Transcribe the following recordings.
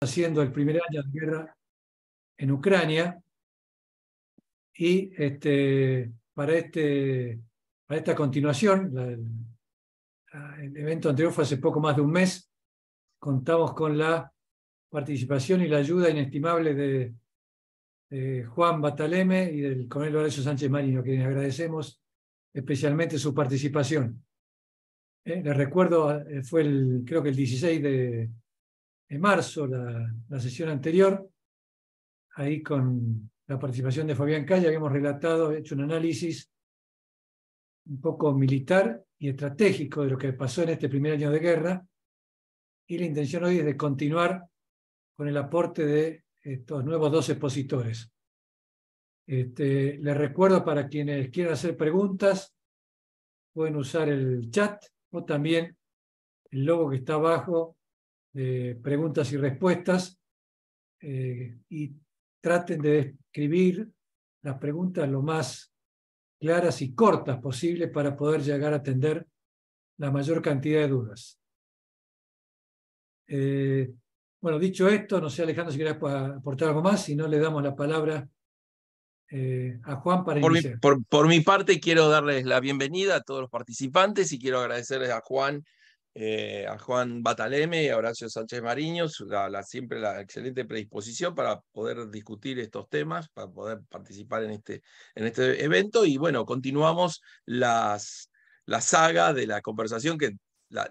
haciendo el primer año de guerra en Ucrania y para esta continuación, el evento anterior fue hace poco más de un mes, contamos con la participación y la ayuda inestimable de Juan Bataleme y del coronel Horacio Sánchez Marino, a quienes agradecemos especialmente su participación. Les recuerdo, fue creo que el 16 de marzo la sesión anterior, ahí con la participación de Fabián Calle, habíamos relatado, hecho un análisis un poco militar y estratégico de lo que pasó en este primer año de guerra, y la intención hoy es de continuar con el aporte de estos nuevos dos expositores. Les recuerdo, para quienes quieran hacer preguntas, pueden usar el chat o también el logo que está abajo de preguntas y respuestas, y traten de escribir las preguntas lo más claras y cortas posible para poder llegar a atender la mayor cantidad de dudas. Bueno, dicho esto, no sé, Alejandro, si querés aportar algo más, si no, le damos la palabra a Juan para iniciar. Por mi parte, quiero darles la bienvenida a todos los participantes y quiero agradecerles a Juan Bataleme y a Horacio Sánchez Mariño siempre la excelente predisposición para poder discutir estos temas, para poder participar en este evento. Y bueno, continuamos la saga de la conversación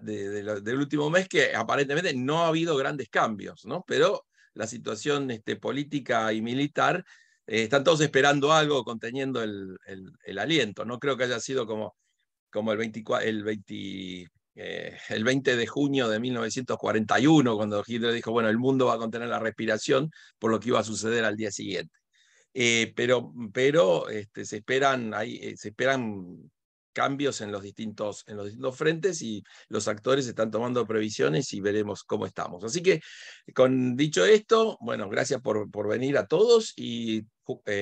del último mes, que aparentemente no ha habido grandes cambios, ¿no? Pero la situación política y militar, están todos esperando algo, conteniendo el aliento. No creo que haya sido como el 20 de junio de 1941, cuando Hitler dijo, bueno, el mundo va a contener la respiración, por lo que iba a suceder al día siguiente. Pero se esperan cambios en los distintos frentes, y los actores están tomando previsiones y veremos cómo estamos. Así que, dicho esto, bueno, gracias por venir a todos, y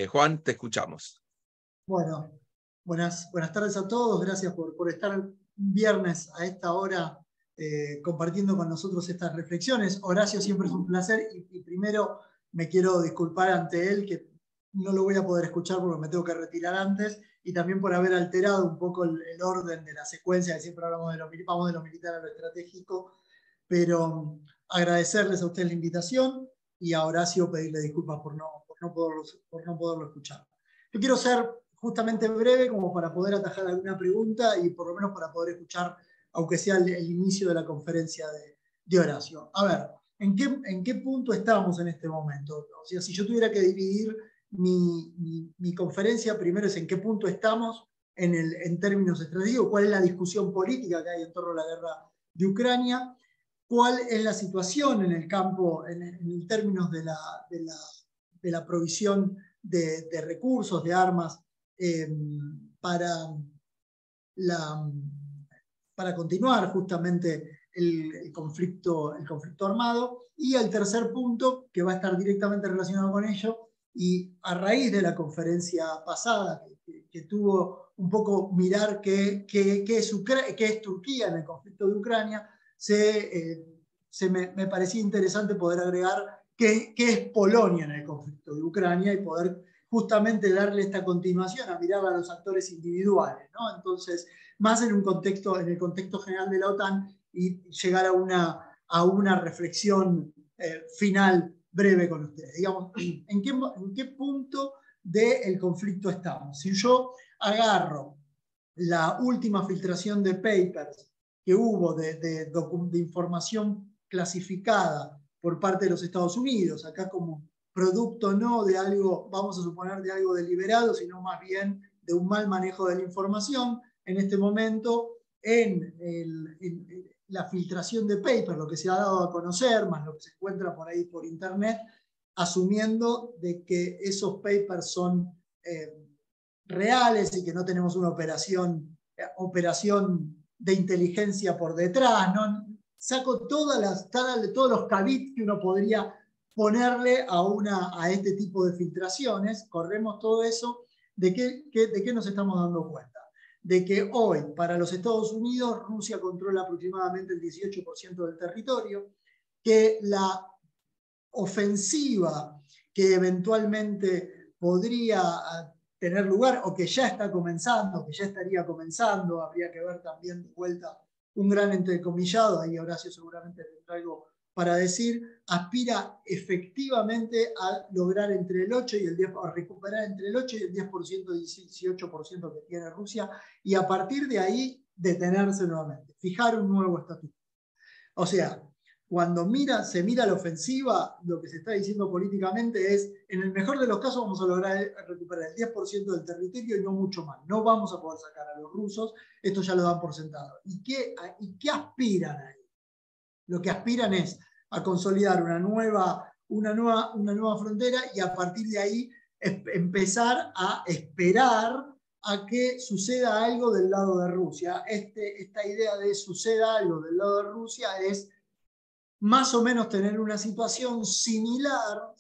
Juan, te escuchamos. Bueno, buenas tardes a todos, gracias por estar un viernes a esta hora compartiendo con nosotros estas reflexiones. Horacio, siempre es un placer, y primero me quiero disculpar ante él, que no lo voy a poder escuchar porque me tengo que retirar antes, y también por haber alterado un poco el orden de la secuencia, que siempre vamos de lo militar a lo estratégico, pero agradecerles a ustedes la invitación, y a Horacio pedirle disculpas por no poderlo escuchar. Yo quiero ser justamente breve, como para poder atajar alguna pregunta y por lo menos para poder escuchar, aunque sea el inicio de la conferencia de Horacio. A ver, ¿en qué punto estamos en este momento? O sea, si yo tuviera que dividir mi conferencia, primero es en qué punto estamos en términos estratégicos, cuál es la discusión política que hay en torno a la guerra de Ucrania, cuál es la situación en el campo, en términos de la provisión de recursos, de armas, para continuar justamente el conflicto armado. Y el tercer punto, que va a estar directamente relacionado con ello, y a raíz de la conferencia pasada, que tuvo un poco mirar qué es Turquía en el conflicto de Ucrania, me parecía interesante poder agregar qué es Polonia en el conflicto de Ucrania, y poder justamente darle esta continuación a mirar a los actores individuales, ¿no? Entonces, más en el contexto general de la OTAN, y llegar a una reflexión final breve con ustedes. Digamos, ¿en qué punto del conflicto estamos? Si yo agarro la última filtración de papers que hubo de información clasificada por parte de los Estados Unidos, acá como producto no de algo, vamos a suponer, de algo deliberado, sino más bien de un mal manejo de la información, en este momento, en la filtración de papers, lo que se ha dado a conocer, más lo que se encuentra por ahí por internet, asumiendo de que esos papers son reales y que no tenemos una operación de inteligencia por detrás, ¿no? Saco todos los cabits que uno podría ponerle a este tipo de filtraciones, corremos todo eso. ¿De qué nos estamos dando cuenta? De que hoy, para los Estados Unidos, Rusia controla aproximadamente el 18% del territorio, que la ofensiva que eventualmente podría tener lugar o que ya está comenzando, que ya estaría comenzando, habría que ver también de vuelta un gran entrecomillado, ahí Horacio seguramente tendrá algo para decir, aspira efectivamente a lograr entre el 8 y el 10%, a recuperar entre el 8 y el 10%, 18% que tiene Rusia, y a partir de ahí detenerse nuevamente, fijar un nuevo estatus. O sea, cuando se mira la ofensiva, lo que se está diciendo políticamente es, en el mejor de los casos vamos a lograr recuperar el 10% del territorio y no mucho más. No vamos a poder sacar a los rusos, esto ya lo dan por sentado. ¿Y qué aspiran ahí? Lo que aspiran es a consolidar una nueva frontera y a partir de ahí empezar a esperar a que suceda algo del lado de Rusia. Esta idea de suceda algo del lado de Rusia es más o menos tener una situación similar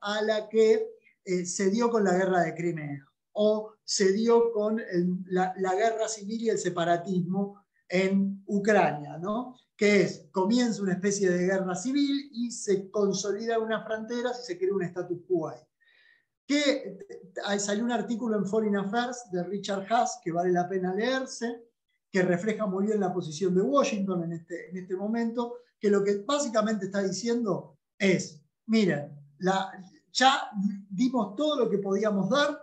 a la que se dio con la guerra de Crimea o se dio con la guerra civil y el separatismo en Ucrania, ¿no? Que es, comienza una especie de guerra civil y se consolida unas fronteras y se crea un status quo ahí. Que salió un artículo en Foreign Affairs de Richard Haass que vale la pena leerse, que refleja muy bien la posición de Washington en este momento, que lo que básicamente está diciendo es, miren, ya dimos todo lo que podíamos dar,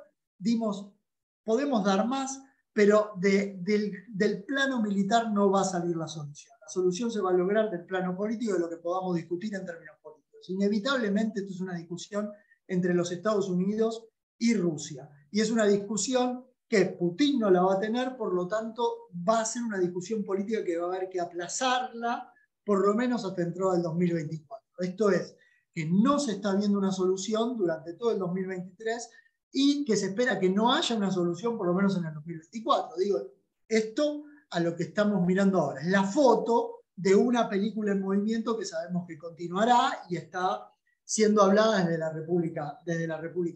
podemos dar más, pero del plano militar no va a salir la solución. La solución se va a lograr del plano político, de lo que podamos discutir en términos políticos. Inevitablemente esto es una discusión entre los Estados Unidos y Rusia. Y es una discusión que Putin no la va a tener, por lo tanto va a ser una discusión política que va a haber que aplazarla por lo menos hasta dentro del 2024. Esto es, que no se está viendo una solución durante todo el 2023 y que se espera que no haya una solución por lo menos en el 2024. Digo, esto a lo que estamos mirando ahora. Es la foto de una película en movimiento que sabemos que continuará y está siendo hablada desde la República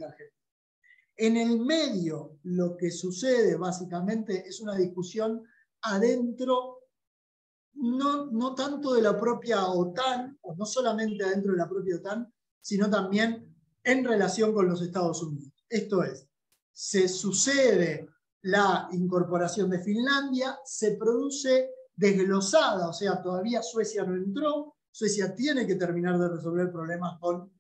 Argentina. En el medio, lo que sucede básicamente es una discusión adentro, no tanto de la propia OTAN, o no solamente adentro de la propia OTAN, sino también en relación con los Estados Unidos. Esto es, se sucede la incorporación de Finlandia, se produce desglosada, o sea, todavía Suecia no entró, Suecia tiene que terminar de resolver problemas con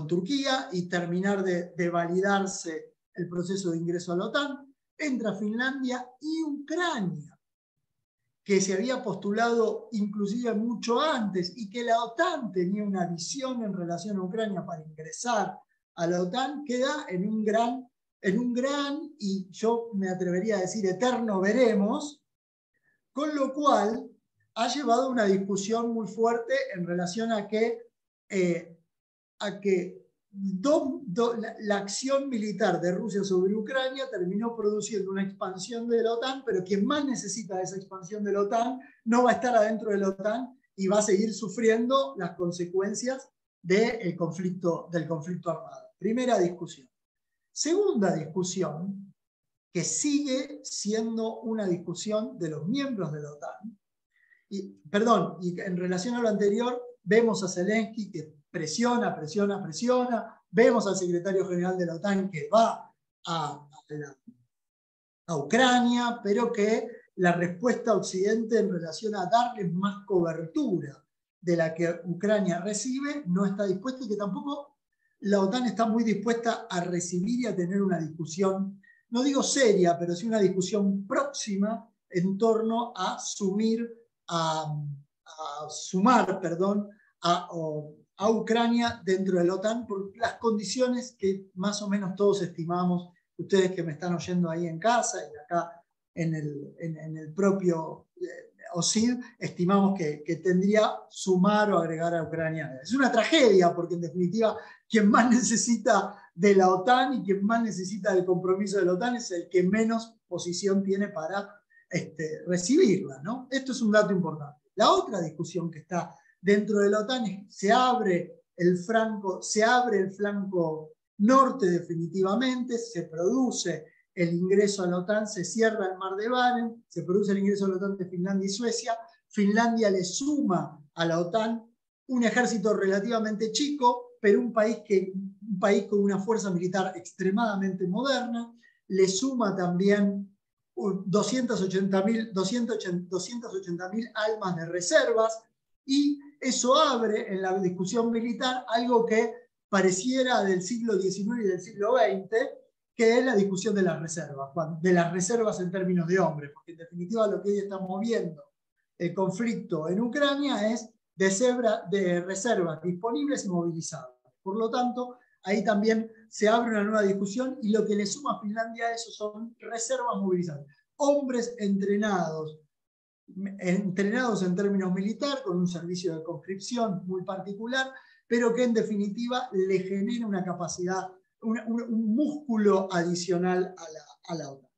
Turquía y terminar de validarse el proceso de ingreso a la OTAN. Entra Finlandia y Ucrania, que se había postulado inclusive mucho antes y que la OTAN tenía una visión en relación a Ucrania para ingresar a la OTAN, queda en un gran y yo me atrevería a decir eterno veremos, con lo cual ha llevado una discusión muy fuerte en relación a que la acción militar de Rusia sobre Ucrania terminó produciendo una expansión de la OTAN, pero quien más necesita de esa expansión de la OTAN no va a estar adentro de la OTAN y va a seguir sufriendo las consecuencias del conflicto armado. Primera discusión. Segunda discusión, que sigue siendo una discusión de los miembros de la OTAN. Y en relación a lo anterior, vemos a Zelensky que presiona, vemos al secretario general de la OTAN que va a Ucrania, pero que la respuesta a Occidente en relación a darles más cobertura de la que Ucrania recibe no está dispuesta y que tampoco la OTAN está muy dispuesta a recibir y a tener una discusión, no digo seria, pero sí una discusión próxima en torno a sumar a Ucrania dentro de la OTAN por las condiciones que más o menos todos estimamos, ustedes que me están oyendo ahí en casa y acá en el propio OSCID, estimamos que tendría sumar o agregar a Ucrania. Es una tragedia porque en definitiva quien más necesita de la OTAN y quien más necesita del compromiso de la OTAN es el que menos posición tiene para recibirla, ¿no? Esto es un dato importante. La otra discusión que está dentro de la OTAN es que se abre el flanco norte definitivamente, se produce el ingreso a la OTAN, se cierra el mar de Barents, se produce el ingreso a la OTAN de Finlandia y Suecia, Finlandia le suma a la OTAN un ejército relativamente chico, pero un país con una fuerza militar extremadamente moderna, le suma también 280.000 almas de reservas, y eso abre en la discusión militar algo que pareciera del siglo XIX y del siglo XX, que es la discusión de las reservas en términos de hombres, porque en definitiva lo que hoy estamos viendo, el conflicto en Ucrania es de reservas disponibles y movilizadas. Por lo tanto, ahí también se abre una nueva discusión, y lo que le suma a Finlandia a eso son reservas movilizadas. Hombres entrenados en términos militar, con un servicio de conscripción muy particular, pero que en definitiva le genera una capacidad, un músculo adicional a la OTAN.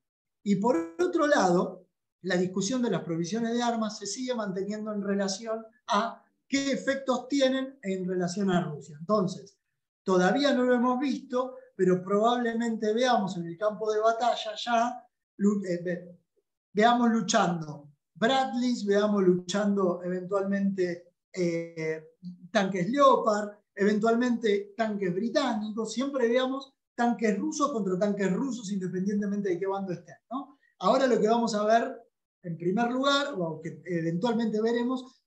Y por otro lado, la discusión de las provisiones de armas se sigue manteniendo en relación a qué efectos tienen en relación a Rusia. Entonces, todavía no lo hemos visto, pero probablemente veamos en el campo de batalla ya, veamos luchando Bradleys, veamos luchando eventualmente tanques Leopard, eventualmente tanques británicos, siempre veamos tanques rusos contra tanques rusos independientemente de qué bando estén, ¿no? Ahora lo que vamos a ver en primer lugar, o que eventualmente veremos,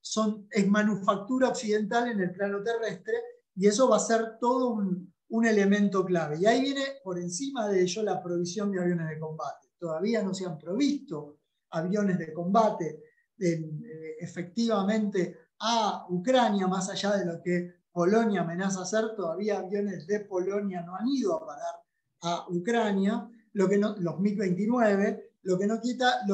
es manufactura occidental en el plano terrestre, y eso va a ser todo un elemento clave. Y ahí viene por encima de ello la provisión de aviones de combate. Todavía no se han provisto aviones de combate efectivamente a Ucrania, más allá de lo que Polonia amenaza hacer. Todavía aviones de Polonia no han ido a parar a Ucrania, los MiG-29, lo que no quita,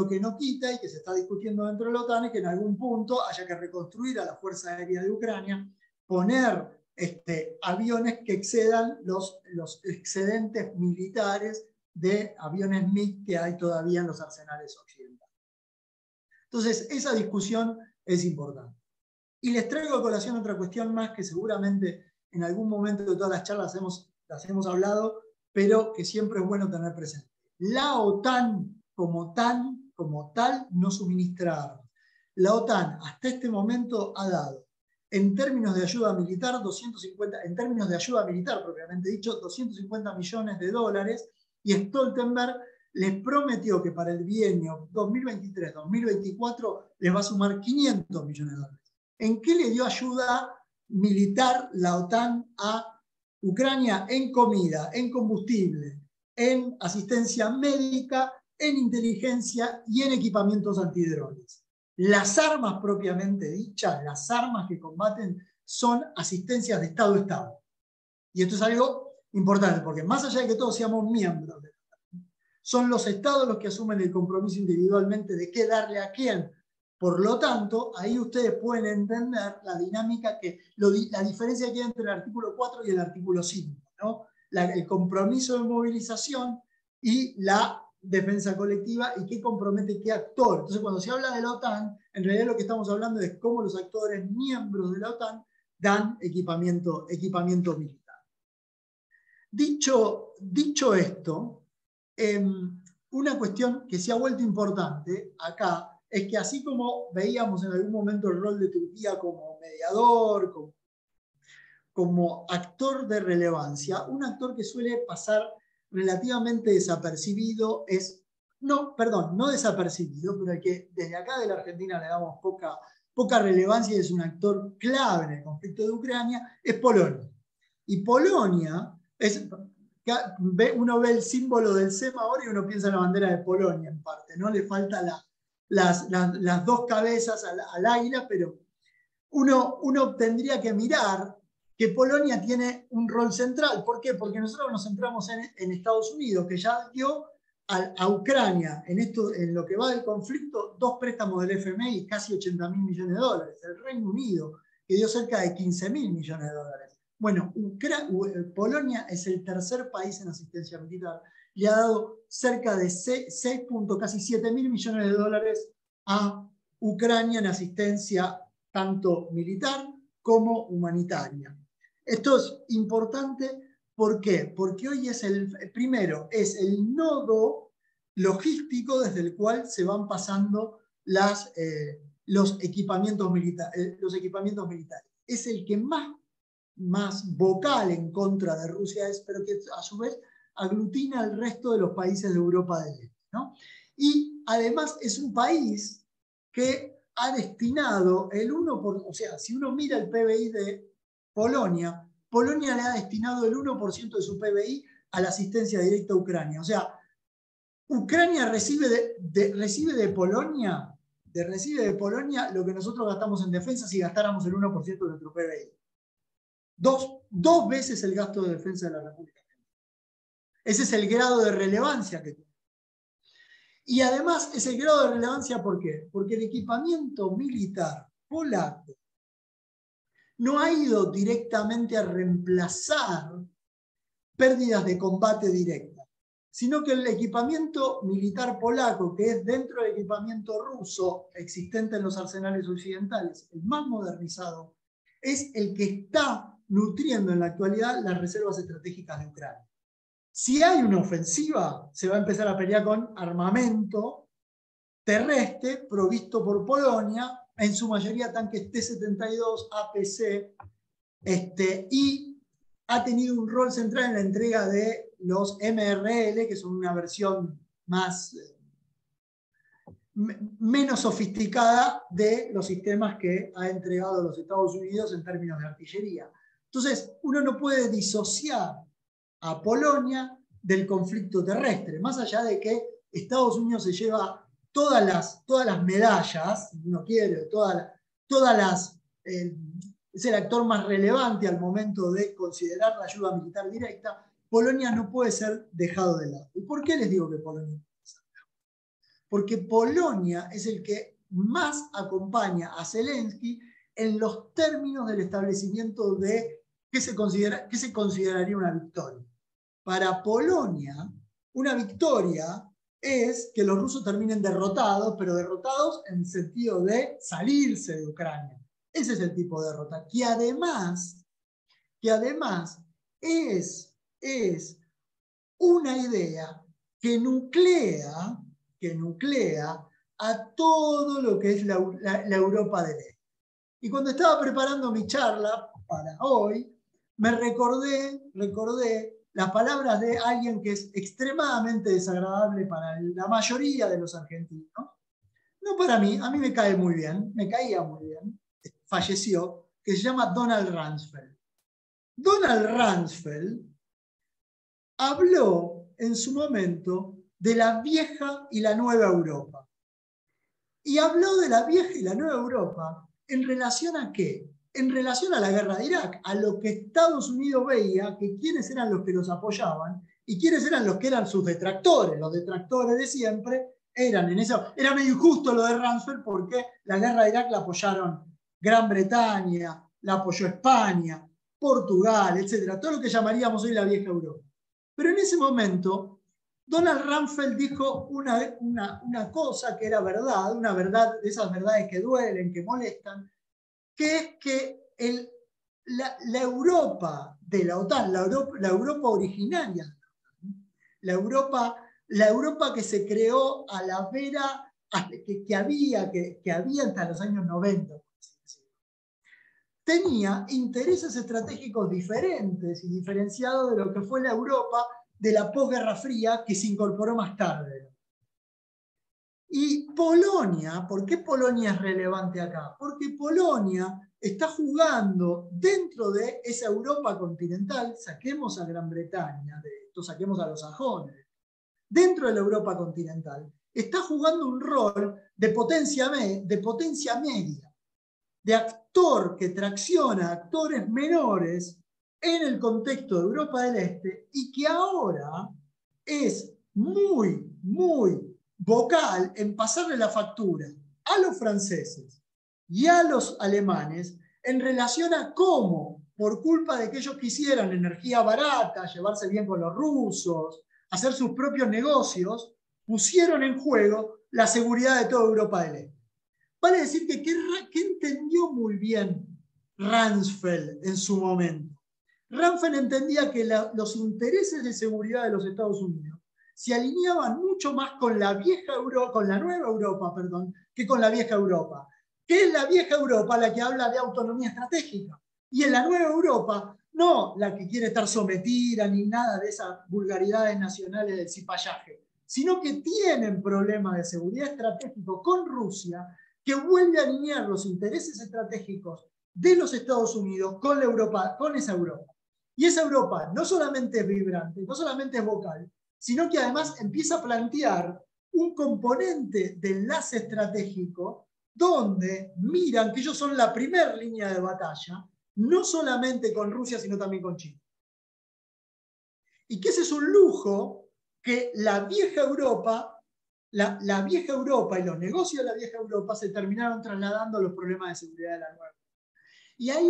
y que se está discutiendo dentro de la OTAN, es que en algún punto haya que reconstruir a la Fuerza Aérea de Ucrania, poner aviones que excedan los excedentes militares de aviones MiG que hay todavía en los arsenales occidentales. Entonces, esa discusión es importante. Y les traigo a colación otra cuestión más que seguramente en algún momento de todas las charlas las hemos hablado, pero que siempre es bueno tener presente. La OTAN como tal no suministra armas. La OTAN hasta este momento ha dado, en términos de ayuda militar, propiamente dicho, 250 millones de dólares, y Stoltenberg les prometió que para el bienio 2023-2024 les va a sumar 500 millones de dólares. ¿En qué le dio ayuda militar la OTAN a Ucrania? En comida, en combustible, en asistencia médica, en inteligencia y en equipamientos antidrones. Las armas propiamente dichas, las armas que combaten, son asistencias de Estado a Estado. Y esto es algo importante, porque más allá de que todos seamos miembros de la OTAN, son los Estados los que asumen el compromiso individualmente de qué darle a quién. Por lo tanto, ahí ustedes pueden entender la dinámica, la diferencia que hay entre el artículo 4 y el artículo 5, ¿no? El compromiso de movilización y la defensa colectiva, y qué compromete qué actor. Entonces, cuando se habla de la OTAN, en realidad lo que estamos hablando es cómo los actores miembros de la OTAN dan equipamiento militar. Dicho esto, una cuestión que se ha vuelto importante acá es que, así como veíamos en algún momento el rol de Turquía como mediador, como actor de relevancia, un actor que suele pasar relativamente desapercibido no desapercibido, pero al que desde acá de la Argentina le damos poca relevancia, y es un actor clave en el conflicto de Ucrania, es Polonia. Y Polonia uno ve el símbolo del SEM ahora y uno piensa en la bandera de Polonia en parte, ¿no? Le falta las dos cabezas al águila, pero uno tendría que mirar que Polonia tiene un rol central. ¿Por qué? Porque nosotros nos centramos en Estados Unidos, que ya dio a Ucrania, en lo que va del conflicto, 2 préstamos del FMI, casi 80.000 millones de dólares. El Reino Unido, que dio cerca de 15.000 millones de dólares. Bueno, Polonia es el tercer país en asistencia militar. Le ha dado cerca de casi 7.000 millones de dólares a Ucrania en asistencia tanto militar como humanitaria. Esto es importante, ¿por qué? Porque hoy es el nodo logístico desde el cual se van pasando los equipamientos militares. es el que más vocal en contra de Rusia es, pero que a su vez aglutina al resto de los países de Europa del Este, ¿no? Y además es un país que ha destinado el 1%, o sea, si uno mira el PBI de Polonia, Polonia le ha destinado el 1% de su PBI a la asistencia directa a Ucrania. O sea, Ucrania recibe de Polonia lo que nosotros gastamos en defensa si gastáramos el 1% de nuestro PBI. Dos veces el gasto de defensa de la República. Ese es el grado de relevancia que tiene. Y además es el grado de relevancia, ¿por qué? Porque el equipamiento militar polaco no ha ido directamente a reemplazar pérdidas de combate directas, sino que el equipamiento militar polaco, que es dentro del equipamiento ruso existente en los arsenales occidentales, el más modernizado, es el que está nutriendo en la actualidad las reservas estratégicas de Ucrania. Si hay una ofensiva, se va a empezar a pelear con armamento terrestre provisto por Polonia, en su mayoría tanques T-72, APC, y ha tenido un rol central en la entrega de los MRL, que son una versión menos sofisticada de los sistemas que ha entregado los Estados Unidos en términos de artillería. Entonces, uno no puede disociar a Polonia del conflicto terrestre, más allá de que Estados Unidos se lleva todas las medallas, si uno quiere, es el actor más relevante al momento de considerar la ayuda militar directa. Polonia no puede ser dejado de lado. ¿Y por qué les digo que Polonia no puede ser dejado? Porque Polonia es el que más acompaña a Zelensky en los términos del establecimiento de qué se consideraría una victoria. Para Polonia, una victoria es que los rusos terminen derrotados, pero derrotados en el sentido de salirse de Ucrania. Ese es el tipo de derrota, que además es una idea que nuclea a todo lo que es la Europa del Este. Y cuando estaba preparando mi charla para hoy, me recordé las palabras de alguien que es extremadamente desagradable para la mayoría de los argentinos. No para mí, a mí me caía muy bien, falleció, que se llama Donald Rumsfeld. Donald Rumsfeld habló en su momento de la vieja y la nueva Europa. Y habló de la vieja y la nueva Europa en relación a ¿qué? En relación a la guerra de Irak, a lo que Estados Unidos veía, que quiénes eran los que los apoyaban y quiénes eran los que eran sus detractores. Los detractores de siempre eran en eso. Era medio injusto lo de Rumsfeld porque la guerra de Irak la apoyaron Gran Bretaña, la apoyó España, Portugal, etc. Todo lo que llamaríamos hoy la vieja Europa. Pero en ese momento, Donald Rumsfeld dijo una cosa que era verdad, una verdad de esas verdades que duelen, que molestan, que es que la Europa de la OTAN, la Europa originaria, la Europa que se creó a la vera, que había hasta los años 90, tenía intereses estratégicos diferentes y diferenciados de lo que fue la Europa de la posguerra fría que se incorporó más tarde. Y Polonia, ¿por qué Polonia es relevante acá? Porque Polonia está jugando dentro de esa Europa continental, saquemos a Gran Bretaña de esto, saquemos a los sajones, dentro de la Europa continental, está jugando un rol de potencia media, de actor que tracciona a actores menores en el contexto de Europa del Este y que ahora es muy vocal en pasarle la factura a los franceses y a los alemanes en relación a cómo, por culpa de que ellos quisieran energía barata, llevarse bien con los rusos, hacer sus propios negocios, pusieron en juego la seguridad de toda Europa del Este. Vale decir que entendió muy bien Rumsfeld en su momento. Rumsfeld entendía que los intereses de seguridad de los Estados Unidos se alineaban mucho más con la nueva Europa, que con la vieja Europa. ¿Qué es la vieja Europa? La que habla de autonomía estratégica. Y en la nueva Europa, no la que quiere estar sometida ni nada de esas vulgaridades nacionales del cipallaje, sino que tienen problemas de seguridad estratégico con Rusia, que vuelve a alinear los intereses estratégicos de los Estados Unidos con la Europa, con esa Europa. Y esa Europa no solamente es vibrante, no solamente es vocal, sino que además empieza a plantear un componente de enlace estratégico donde miran que ellos son la primera línea de batalla, no solamente con Rusia, sino también con China. Y que ese es un lujo que la vieja Europa, la vieja Europa y los negocios de la vieja Europa se terminaron trasladando a los problemas de seguridad de la nueva. Y ahí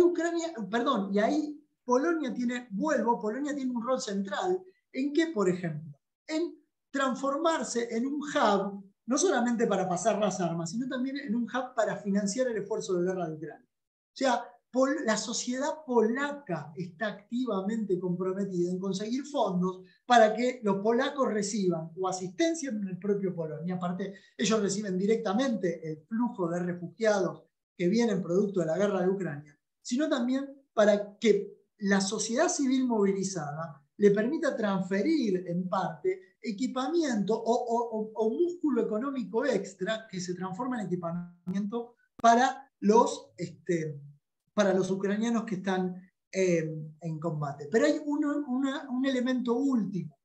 y ahí Polonia tiene un rol central. ¿En qué, por ejemplo? En transformarse en un hub, no solamente para pasar las armas, sino también en un hub para financiar el esfuerzo de guerra de Ucrania. O sea, la sociedad polaca está activamente comprometida en conseguir fondos para que los polacos reciban o asistencia en el propio Polonia. Aparte, ellos reciben directamente el flujo de refugiados que vienen producto de la guerra de Ucrania, sino también para que la sociedad civil movilizada le permita transferir en parte equipamiento o músculo económico extra que se transforma en equipamiento para los ucranianos que están en combate. Pero hay un elemento último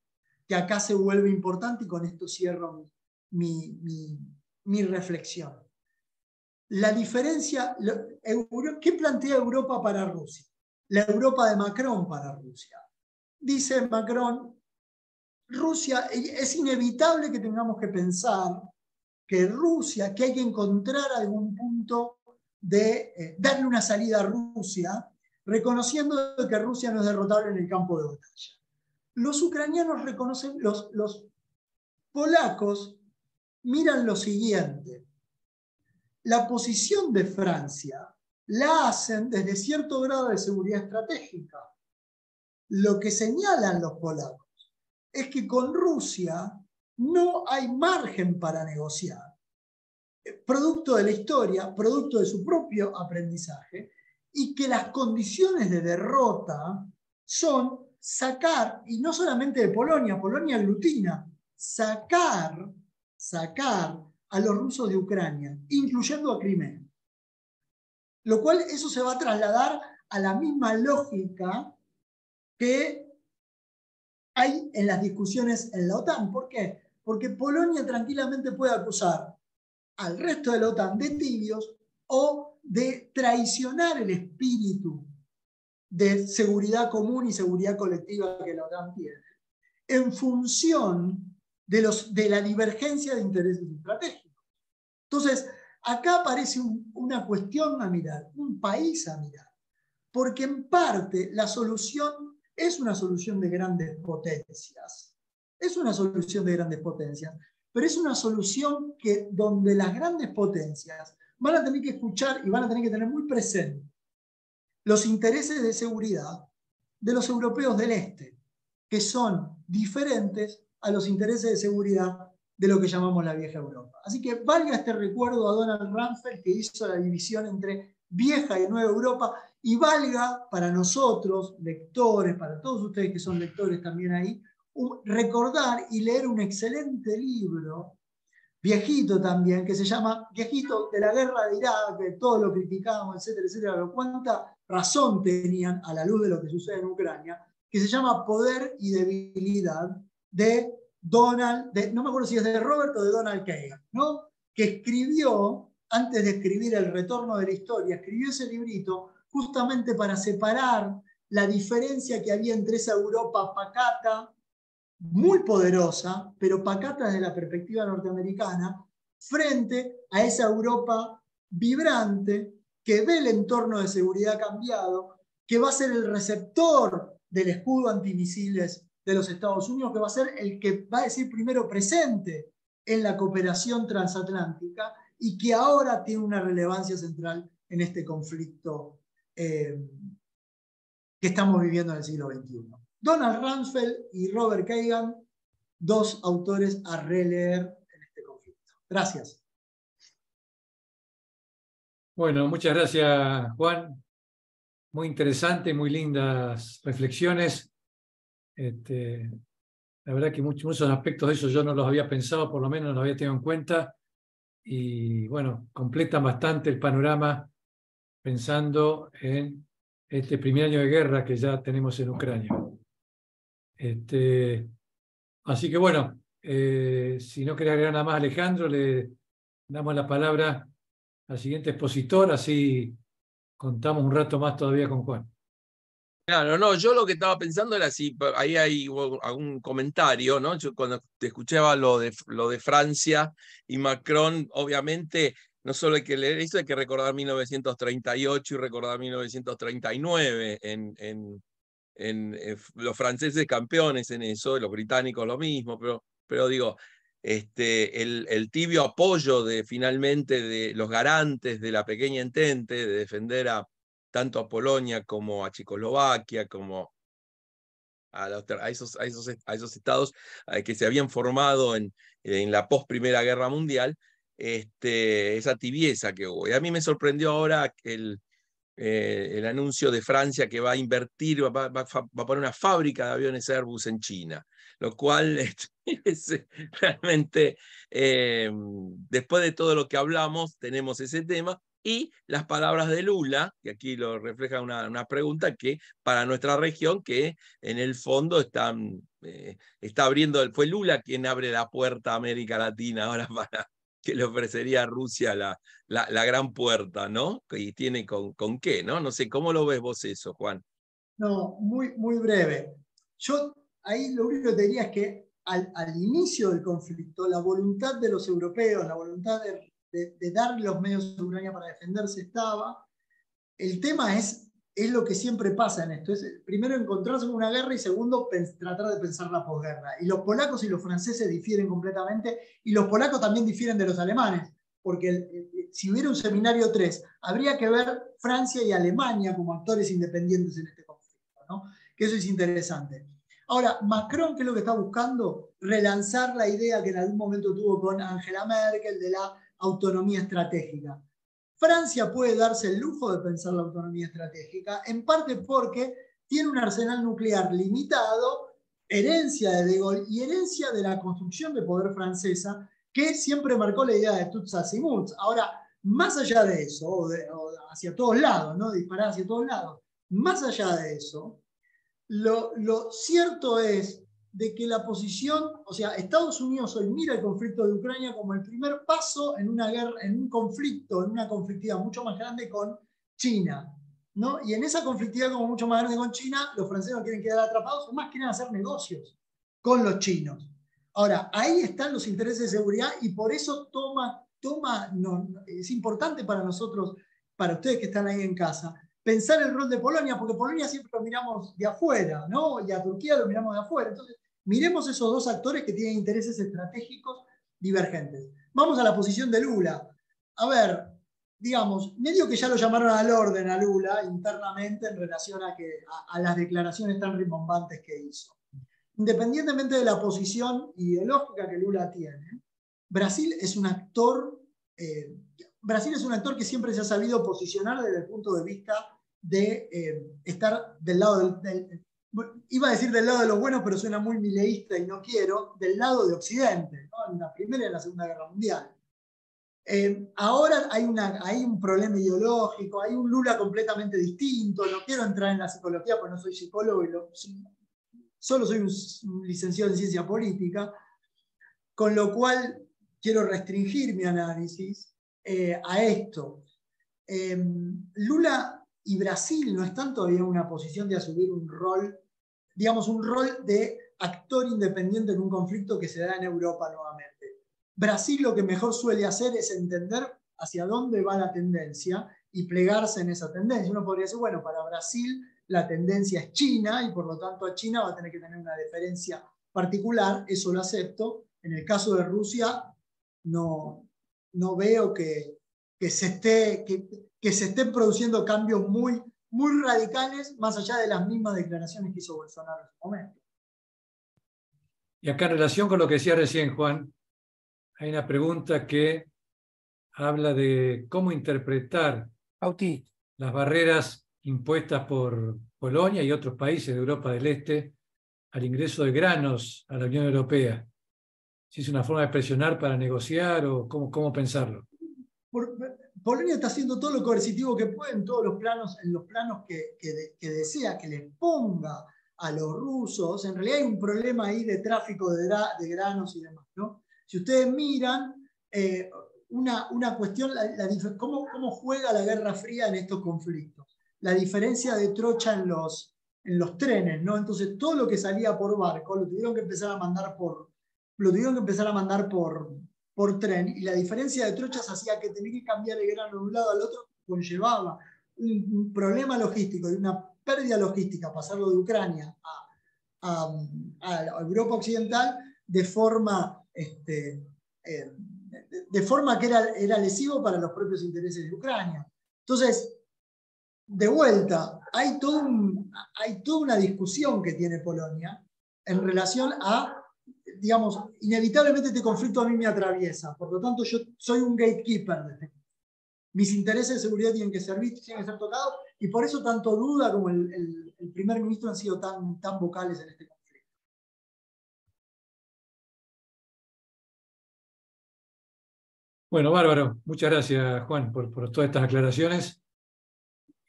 que acá se vuelve importante y con esto cierro mi reflexión. La diferencia, ¿qué plantea Europa para Rusia? La Europa de Macron para Rusia. Dice Macron, Rusia, es inevitable que tengamos que pensar que Rusia, que hay que encontrar algún punto de darle una salida a Rusia, reconociendo que Rusia no es derrotable en el campo de batalla. Los ucranianos reconocen, los polacos miran lo siguiente. La posición de Francia la hacen desde cierto grado de seguridad estratégica. Lo que señalan los polacos es que con Rusia no hay margen para negociar. Producto de la historia, producto de su propio aprendizaje, y que las condiciones de derrota son sacar, y no solamente de Polonia, Polonia aglutina, sacar a los rusos de Ucrania, incluyendo a Crimea. Lo cual eso se va a trasladar a la misma lógica que hay en las discusiones en la OTAN. ¿Por qué? Porque Polonia tranquilamente puede acusar al resto de la OTAN de tibios o de traicionar el espíritu de seguridad común y seguridad colectiva que la OTAN tiene, en función de la divergencia de intereses estratégicos. Entonces, acá aparece una cuestión a mirar, un país a mirar, porque en parte la solución es una solución de grandes potencias. Es una solución de grandes potencias, pero es una solución donde las grandes potencias van a tener que escuchar y van a tener que tener muy presente los intereses de seguridad de los europeos del este, que son diferentes a los intereses de seguridad de lo que llamamos la vieja Europa. Así que valga este recuerdo a Donald Rumsfeld, que hizo la división entre vieja y nueva Europa, y valga para nosotros, lectores, para todos ustedes que son lectores también ahí, recordar y leer un excelente libro, viejito también, que se llama Viejito, de la guerra de Irak, que todos lo criticamos, etcétera, etcétera, pero cuánta razón tenían a la luz de lo que sucede en Ucrania, que se llama Poder y Debilidad, de Donald, no me acuerdo si es de Robert o de Donald Kagan, ¿no? Que escribió, antes de escribir El Retorno de la Historia, escribió ese librito justamente para separar la diferencia que había entre esa Europa pacata, muy poderosa, pero pacata desde la perspectiva norteamericana, frente a esa Europa vibrante que ve el entorno de seguridad cambiado, que va a ser el receptor del escudo antimisiles de los Estados Unidos, que va a ser el que va a decir primero presente en la cooperación transatlántica y que ahora tiene una relevancia central en este conflicto que estamos viviendo en el siglo XXI. Donald Rumsfeld y Robert Kagan, dos autores a releer en este conflicto. Gracias. Bueno, muchas gracias, Juan. muy interesante, muy lindas reflexiones. La verdad que muchos aspectos de eso yo no los había pensado, por lo menos no los había tenido en cuenta. Y bueno, completan bastante el panorama pensando en este primer año de guerra que ya tenemos en Ucrania. Así que bueno, si no quería agregar nada más, Alejandro, le damos la palabra al siguiente expositor, así contamos un rato más todavía con Juan. Claro, no, yo lo que estaba pensando era si ahí hay algún comentario, ¿no? Yo cuando te escuchaba lo de Francia y Macron, obviamente, no solo hay que leer eso, hay que recordar 1938 y recordar 1939 en los franceses campeones en eso, y los británicos lo mismo, pero digo, el tibio apoyo finalmente de los garantes de la pequeña entente, de defender tanto a Polonia como a Checoslovaquia, como a esos estados que se habían formado en la post-Primera Guerra Mundial, esa tibieza que hubo. Y a mí me sorprendió ahora el anuncio de Francia que va a invertir, va a poner una fábrica de aviones Airbus en China, lo cual es realmente, después de todo lo que hablamos, tenemos ese tema. Y las palabras de Lula, que aquí lo refleja una pregunta que para nuestra región, que en el fondo está abriendo, fue Lula quien abre la puerta a América Latina ahora para que le ofrecería a Rusia la gran puerta, ¿no? Y tiene con qué, ¿no? No sé, ¿cómo lo ves vos eso, Juan? No, muy breve. Yo ahí lo único que te diría es que al inicio del conflicto, la voluntad de los europeos, la voluntad de dar los medios a Ucrania para defenderse estaba. El tema es lo que siempre pasa en esto. Es, primero, encontrarse con una guerra y segundo, tratar de pensar la posguerra. Y los polacos y los franceses difieren completamente y los polacos también difieren de los alemanes. Porque si hubiera un seminario 3, habría que ver Francia y Alemania como actores independientes en este conflicto, ¿no? Que eso es interesante. Ahora, Macron, ¿qué es lo que está buscando? Relanzar la idea que en algún momento tuvo con Angela Merkel de la autonomía estratégica. Francia puede darse el lujo de pensar la autonomía estratégica, en parte porque tiene un arsenal nuclear limitado, herencia de De Gaulle y herencia de la construcción de poder francesa, que siempre marcó la idea de tout ça c'est tout. Ahora, más allá de eso, o hacia todos lados, ¿no? Disparar hacia todos lados, más allá de eso, lo cierto es de que la posición, o sea, Estados Unidos hoy mira el conflicto de Ucrania como el primer paso en una guerra, en un conflicto, en una conflictividad mucho más grande con China, ¿no? Y en esa conflictividad como mucho más grande con China, los franceses no quieren quedar atrapados, más quieren hacer negocios con los chinos. Ahora, ahí están los intereses de seguridad y por eso es importante para nosotros, para ustedes que están ahí en casa, pensar el rol de Polonia, porque Polonia siempre lo miramos de afuera, ¿no? Y a Turquía lo miramos de afuera. Entonces, miremos esos dos actores que tienen intereses estratégicos divergentes. Vamos a la posición de Lula. A ver, digamos, medio que ya lo llamaron al orden a Lula internamente en relación a las declaraciones tan rimbombantes que hizo. Independientemente de la posición ideológica que Lula tiene, Brasil es un actor que siempre se ha sabido posicionar desde el punto de vista de estar del lado iba a decir del lado de los buenos, pero suena muy mileísta y no quiero, del lado de Occidente, ¿no? En la Primera y en la Segunda Guerra Mundial. Ahora hay un problema ideológico, hay un Lula completamente distinto, no quiero entrar en la psicología porque no soy psicólogo solo soy un licenciado en ciencia política, con lo cual quiero restringir mi análisis a esto. Lula y Brasil no están todavía en una posición de asumir un rol, digamos, un rol de actor independiente en un conflicto que se da en Europa nuevamente. Brasil lo que mejor suele hacer es entender hacia dónde va la tendencia y plegarse en esa tendencia. Uno podría decir, bueno, para Brasil la tendencia es China y por lo tanto a China va a tener que tener una deferencia particular, eso lo acepto. En el caso de Rusia, no veo que se estén produciendo cambios muy radicales, más allá de las mismas declaraciones que hizo Bolsonaro en su momento. Y acá en relación con lo que decía recién Juan, hay una pregunta que habla de cómo interpretar las barreras impuestas por Polonia y otros países de Europa del Este al ingreso de granos a la Unión Europea. ¿Si es una forma de presionar para negociar o cómo pensarlo? Polonia está haciendo todo lo coercitivo que puede en todos los planos, en los planos que desea que les ponga a los rusos. En realidad hay un problema ahí de tráfico de granos y demás, ¿no? Si ustedes miran, una cuestión, cómo juega la Guerra Fría en estos conflictos. La diferencia de trocha en los trenes, ¿no? Entonces todo lo que salía por barco lo tuvieron que empezar a mandar por tren, y la diferencia de trochas hacía que tener que cambiar el grano de un lado al otro conllevaba un problema logístico y una pérdida logística, pasarlo de Ucrania a Europa Occidental de forma que era lesivo para los propios intereses de Ucrania. Entonces, de vuelta, hay toda una discusión que tiene Polonia en relación a, digamos, inevitablemente este conflicto a mí me atraviesa, por lo tanto yo soy un gatekeeper de este. Mis intereses de seguridad tienen que ser tocados, y por eso tanto Duda como el primer ministro han sido tan vocales en este conflicto. Bueno, bárbaro. Muchas gracias, Juan, por todas estas aclaraciones.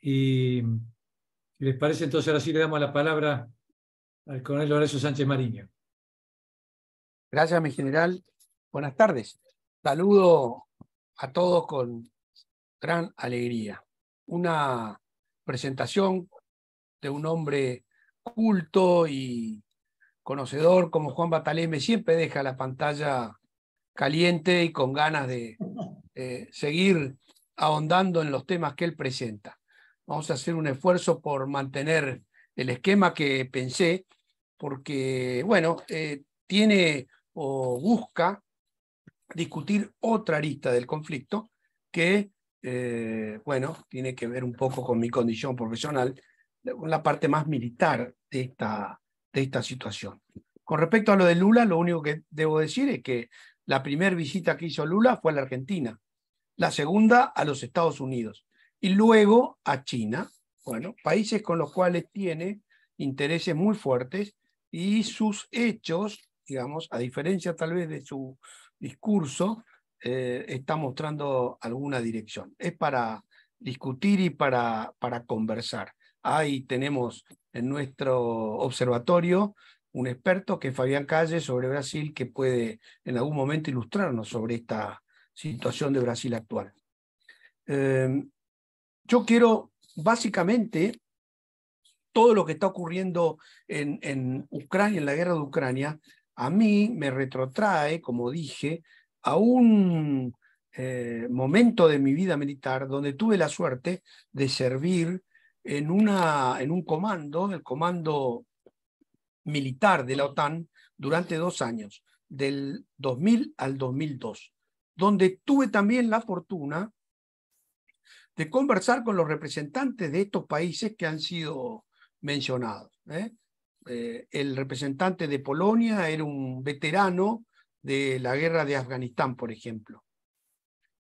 Y si les parece, entonces ahora sí le damos la palabra al coronel Lorenzo Sánchez Mariño. Gracias, mi general. Buenas tardes. Saludo a todos con gran alegría. Una presentación de un hombre culto y conocedor como Juan Bataleme siempre deja la pantalla caliente y con ganas de seguir ahondando en los temas que él presenta. Vamos a hacer un esfuerzo por mantener el esquema que pensé, porque, bueno, tiene o busca discutir otra arista del conflicto que, bueno, tiene que ver un poco con mi condición profesional, con la parte más militar de esta situación. Con respecto a lo de Lula, lo único que debo decir es que la primera visita que hizo Lula fue a la Argentina, la segunda a los Estados Unidos y luego a China, bueno, países con los cuales tiene intereses muy fuertes, y sus hechos, digamos, a diferencia tal vez de su discurso, está mostrando alguna dirección. Es para discutir y para conversar. Ahí tenemos en nuestro observatorio un experto que es Fabián Calle sobre Brasil, que puede en algún momento ilustrarnos sobre esta situación de Brasil actual. Yo quiero básicamente todo lo que está ocurriendo en Ucrania, en la guerra de Ucrania, a mí me retrotrae, como dije, a un momento de mi vida militar donde tuve la suerte de servir en un comando, el comando militar de la OTAN, durante 2 años, del 2000 al 2002, donde tuve también la fortuna de conversar con los representantes de estos países que han sido mencionados. El representante de Polonia era un veterano de la guerra de Afganistán, por ejemplo.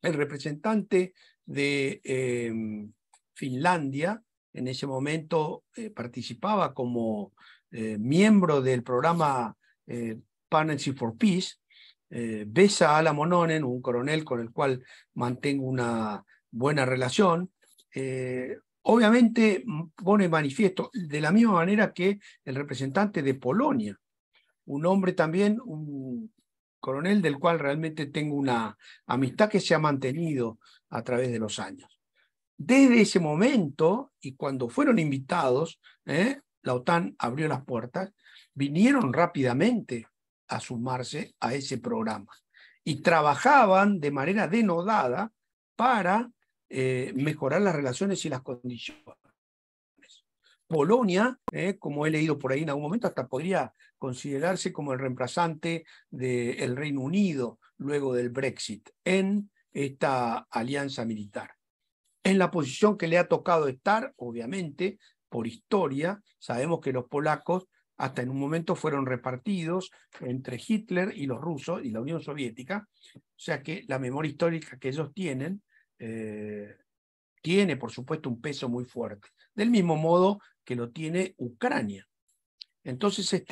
El representante de Finlandia, en ese momento participaba como miembro del programa Partnership for Peace. Vesa Alamononen, un coronel con el cual mantengo una buena relación, obviamente pone manifiesto, de la misma manera que el representante de Polonia, un hombre también, un coronel del cual realmente tengo una amistad que se ha mantenido a través de los años. Desde ese momento, y cuando fueron invitados, la OTAN abrió las puertas, vinieron rápidamente a sumarse a ese programa y trabajaban de manera denodada para mejorar las relaciones y las condiciones. Polonia, como he leído por ahí en algún momento, hasta podría considerarse como el reemplazante del Reino Unido luego del Brexit en esta alianza militar. En la posición que le ha tocado estar, obviamente, por historia, sabemos que los polacos hasta en un momento fueron repartidos entre Hitler y los rusos y la Unión Soviética, o sea que la memoria histórica que ellos tienen tiene, por supuesto, un peso muy fuerte. del mismo modo que lo tiene Ucrania. Entonces,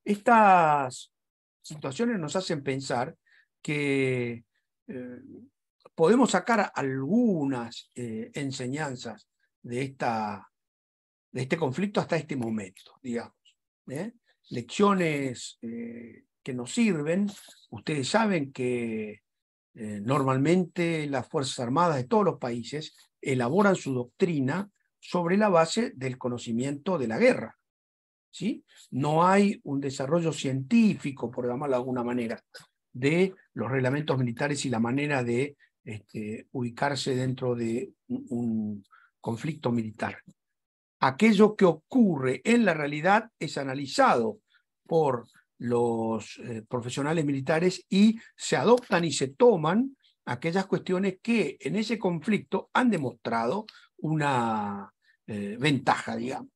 estas situaciones nos hacen pensar que podemos sacar algunas enseñanzas de este conflicto hasta este momento, digamos. Lecciones que nos sirven. Ustedes saben que normalmente las Fuerzas Armadas de todos los países elaboran su doctrina sobre la base del conocimiento de la guerra, ¿sí? No hay un desarrollo científico, por llamarlo de alguna manera, de los reglamentos militares y la manera de ubicarse dentro de un conflicto militar. Aquello que ocurre en la realidad es analizado por los profesionales militares y se adoptan y se toman aquellas cuestiones que en ese conflicto han demostrado una ventaja, digamos.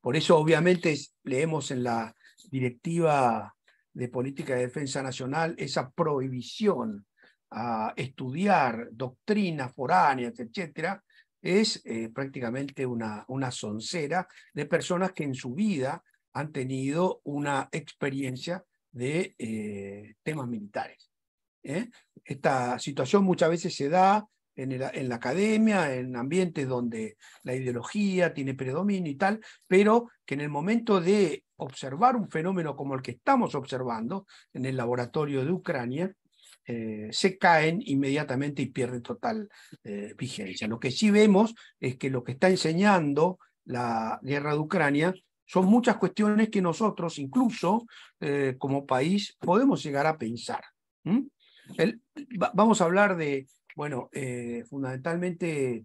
Por eso, obviamente, leemos en la Directiva de Política de Defensa Nacional esa prohibición a estudiar doctrinas foráneas, etcétera, es prácticamente una soncera de personas que en su vida han tenido una experiencia de temas militares. Esta situación muchas veces se da en la academia, en ambientes donde la ideología tiene predominio y tal, pero que en el momento de observar un fenómeno como el que estamos observando en el laboratorio de Ucrania, se caen inmediatamente y pierden total vigencia. Lo que sí vemos es que lo que está enseñando la guerra de Ucrania son muchas cuestiones que nosotros, incluso como país, podemos llegar a pensar. Vamos a hablar de, bueno, fundamentalmente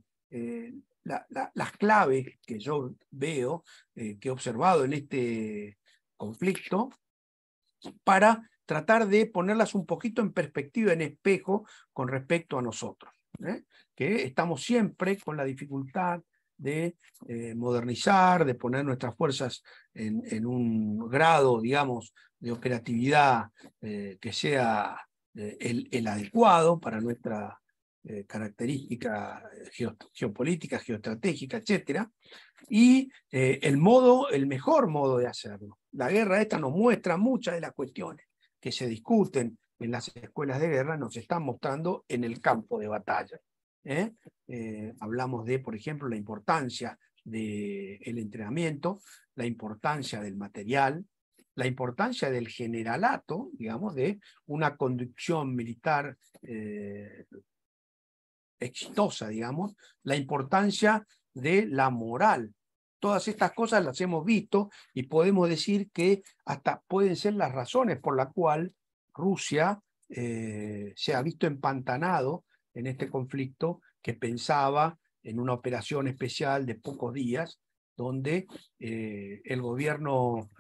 las claves que yo veo, que he observado en este conflicto, para tratar de ponerlas un poquito en perspectiva, en espejo, con respecto a nosotros, que estamos siempre con la dificultad de modernizar, de poner nuestras fuerzas en un grado, digamos, de operatividad que sea el adecuado para nuestra característica geopolítica, geoestratégica, etc. Y el mejor modo de hacerlo. La guerra esta nos muestra muchas de las cuestiones que se discuten en las escuelas de guerra, nos están mostrando en el campo de batalla. Hablamos de, por ejemplo, la importancia del entrenamiento, la importancia del material, la importancia del generalato, digamos, de una conducción militar exitosa, digamos, la importancia de la moral. Todas estas cosas las hemos visto y podemos decir que hasta pueden ser las razones por las cuales Rusia se ha visto empantanado en este conflicto, que pensaba en una operación especial de pocos días, donde el gobierno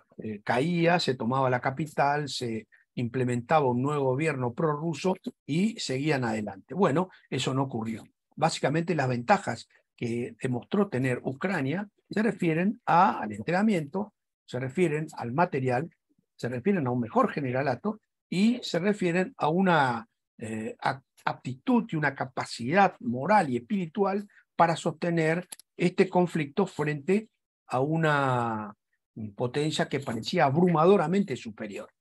caía, se tomaba la capital, se implementaba un nuevo gobierno prorruso y seguían adelante. Bueno, eso no ocurrió. Básicamente las ventajas que demostró tener Ucrania se refieren al entrenamiento, se refieren al material, se refieren a un mejor generalato y se refieren a una aptitud y una capacidad moral y espiritual para sostener este conflicto frente a una potencia que parecía abrumadoramente superior.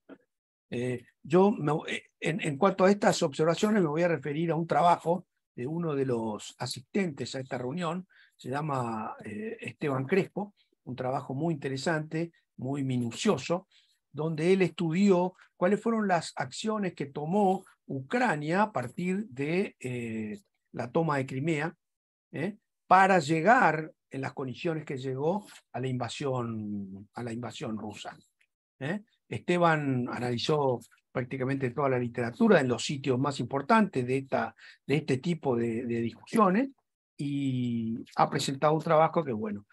En cuanto a estas observaciones me voy a referir a un trabajo de uno de los asistentes a esta reunión, se llama Esteban Crespo, un trabajo muy interesante, muy minucioso, donde él estudió cuáles fueron las acciones que tomó Ucrania a partir de la toma de Crimea, para llegar en las condiciones que llegó a la invasión rusa. Esteban analizó prácticamente toda la literatura en los sitios más importantes de este tipo de discusiones y ha presentado un trabajo que, bueno,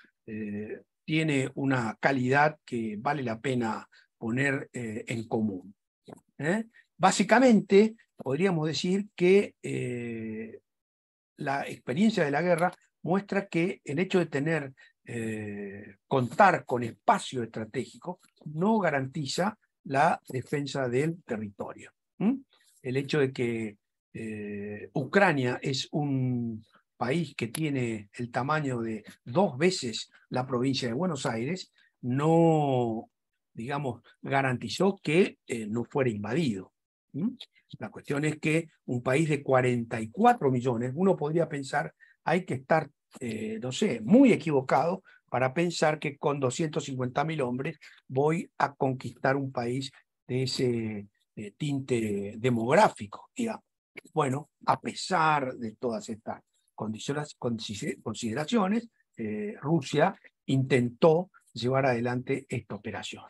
tiene una calidad que vale la pena poner en común. Básicamente, podríamos decir que la experiencia de la guerra muestra que el hecho de contar con espacio estratégico no garantiza la defensa del territorio. El hecho de que Ucrania es un país que tiene el tamaño de 2 veces la provincia de Buenos Aires, no, digamos, garantizó que no fuera invadido. La cuestión es que un país de 44 millones, uno podría pensar, hay que estar, no sé, muy equivocado para pensar que con 250.000 hombres voy a conquistar un país de ese tinte demográfico, digamos. Bueno, a pesar de todas estas consideraciones, Rusia intentó llevar adelante esta operación.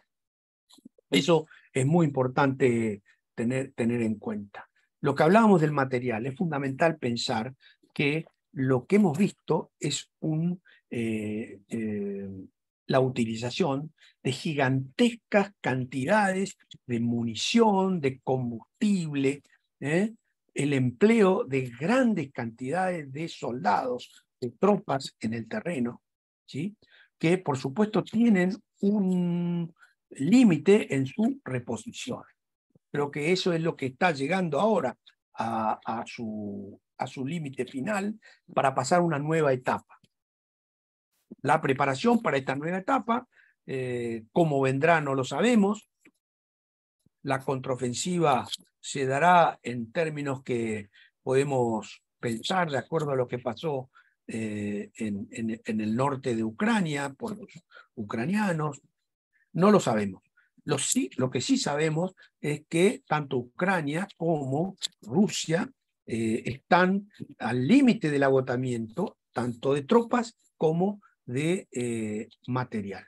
Eso es muy importante tener en cuenta. Lo que hablábamos del material, es fundamental pensar que lo que hemos visto es la utilización de gigantescas cantidades de munición, de combustible, el empleo de grandes cantidades de soldados, de tropas en el terreno, ¿sí? Que por supuesto tienen un límite en su reposición. Creo que eso es lo que está llegando ahora a su límite final para pasar a una nueva etapa. La preparación para esta nueva etapa, cómo vendrá no lo sabemos. La contraofensiva se dará en términos que podemos pensar de acuerdo a lo que pasó en el norte de Ucrania por los ucranianos. No lo sabemos. Lo que sí sabemos es que tanto Ucrania como Rusia están al límite del agotamiento, tanto de tropas como de material.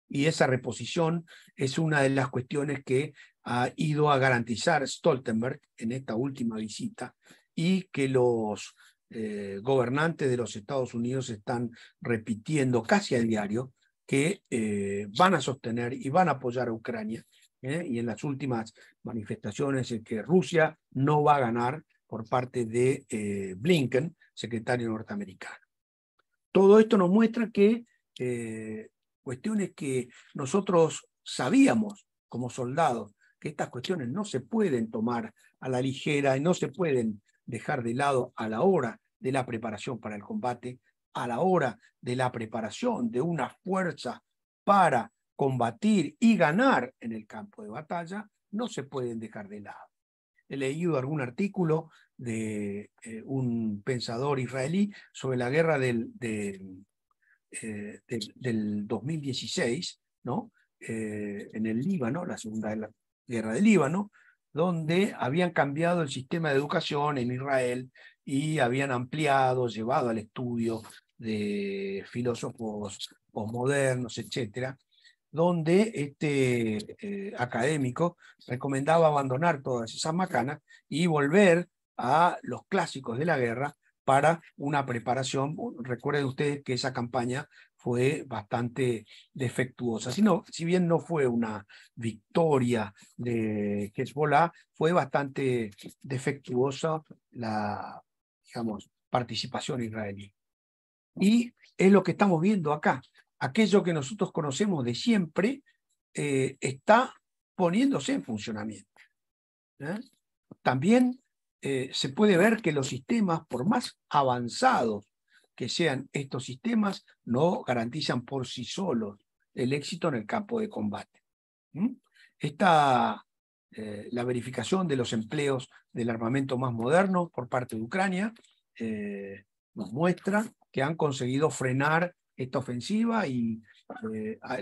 Y esa reposición es una de las cuestiones que ha ido a garantizar Stoltenberg en esta última visita y que los gobernantes de los Estados Unidos están repitiendo casi a diario, que van a sostener y van a apoyar a Ucrania, y en las últimas manifestaciones en que Rusia no va a ganar por parte de Blinken, secretario norteamericano. Todo esto nos muestra que cuestiones que nosotros sabíamos como soldados, que estas cuestiones no se pueden tomar a la ligera y no se pueden dejar de lado a la hora de la preparación para el combate, a la hora de la preparación de una fuerza para combatir y ganar en el campo de batalla, no se pueden dejar de lado. He leído algún artículo de un pensador israelí sobre la guerra del 2016, ¿no? En el Líbano, la segunda guerra del Líbano, donde habían cambiado el sistema de educación en Israel y habían ampliado, llevado al estudio de filósofos posmodernos, etcétera, donde este académico recomendaba abandonar todas esas macanas y volver a los clásicos de la guerra para una preparación. Recuerden ustedes que esa campaña fue bastante defectuosa. Si bien no fue una victoria de Hezbollah, fue bastante defectuosa la, digamos, participación israelí. Y es lo que estamos viendo acá. Aquello que nosotros conocemos de siempre está poniéndose en funcionamiento. También se puede ver que los sistemas, por más avanzados que sean estos sistemas, no garantizan por sí solos el éxito en el campo de combate. La verificación de los empleos del armamento más moderno por parte de Ucrania nos muestra que han conseguido frenar esta ofensiva y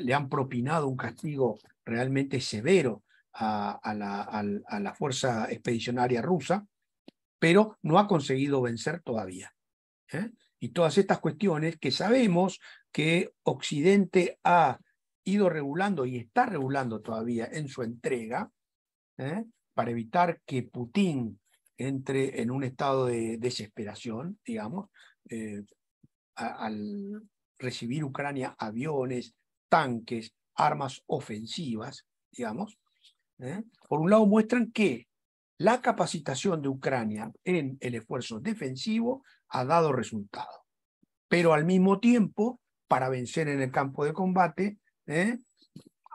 le han propinado un castigo realmente severo a la fuerza expedicionaria rusa, pero no ha conseguido vencer todavía. Y todas estas cuestiones que sabemos que Occidente ha ido regulando y está regulando todavía en su entrega, para evitar que Putin entre en un estado de desesperación, digamos, al recibir Ucrania aviones, tanques, armas ofensivas, digamos. Por un lado muestran que la capacitación de Ucrania en el esfuerzo defensivo ha dado resultado, pero al mismo tiempo, para vencer en el campo de combate,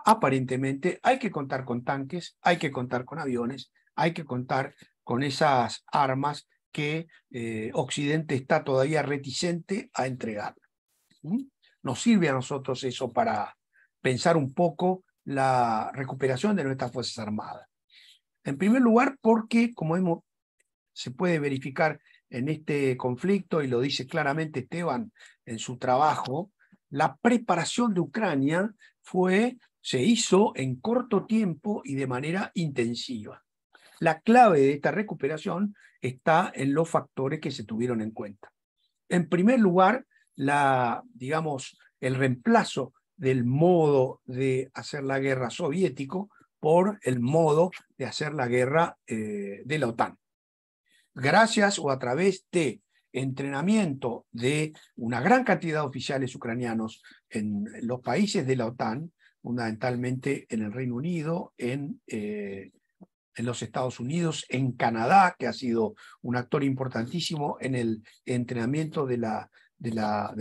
aparentemente hay que contar con tanques, hay que contar con aviones, hay que contar con esas armas que Occidente está todavía reticente a entregarla. Nos sirve a nosotros eso para pensar un poco la recuperación de nuestras Fuerzas Armadas. En primer lugar, porque, como se puede verificar en este conflicto, y lo dice claramente Esteban en su trabajo, la preparación de Ucrania se hizo en corto tiempo y de manera intensiva. La clave de esta recuperación está en los factores que se tuvieron en cuenta. En primer lugar, el reemplazo del modo de hacer la guerra soviético por el modo de hacer la guerra de la OTAN. Gracias o a través de entrenamiento de una gran cantidad de oficiales ucranianos en los países de la OTAN, fundamentalmente en el Reino Unido, en los Estados Unidos, en Canadá, que ha sido un actor importantísimo en el entrenamiento de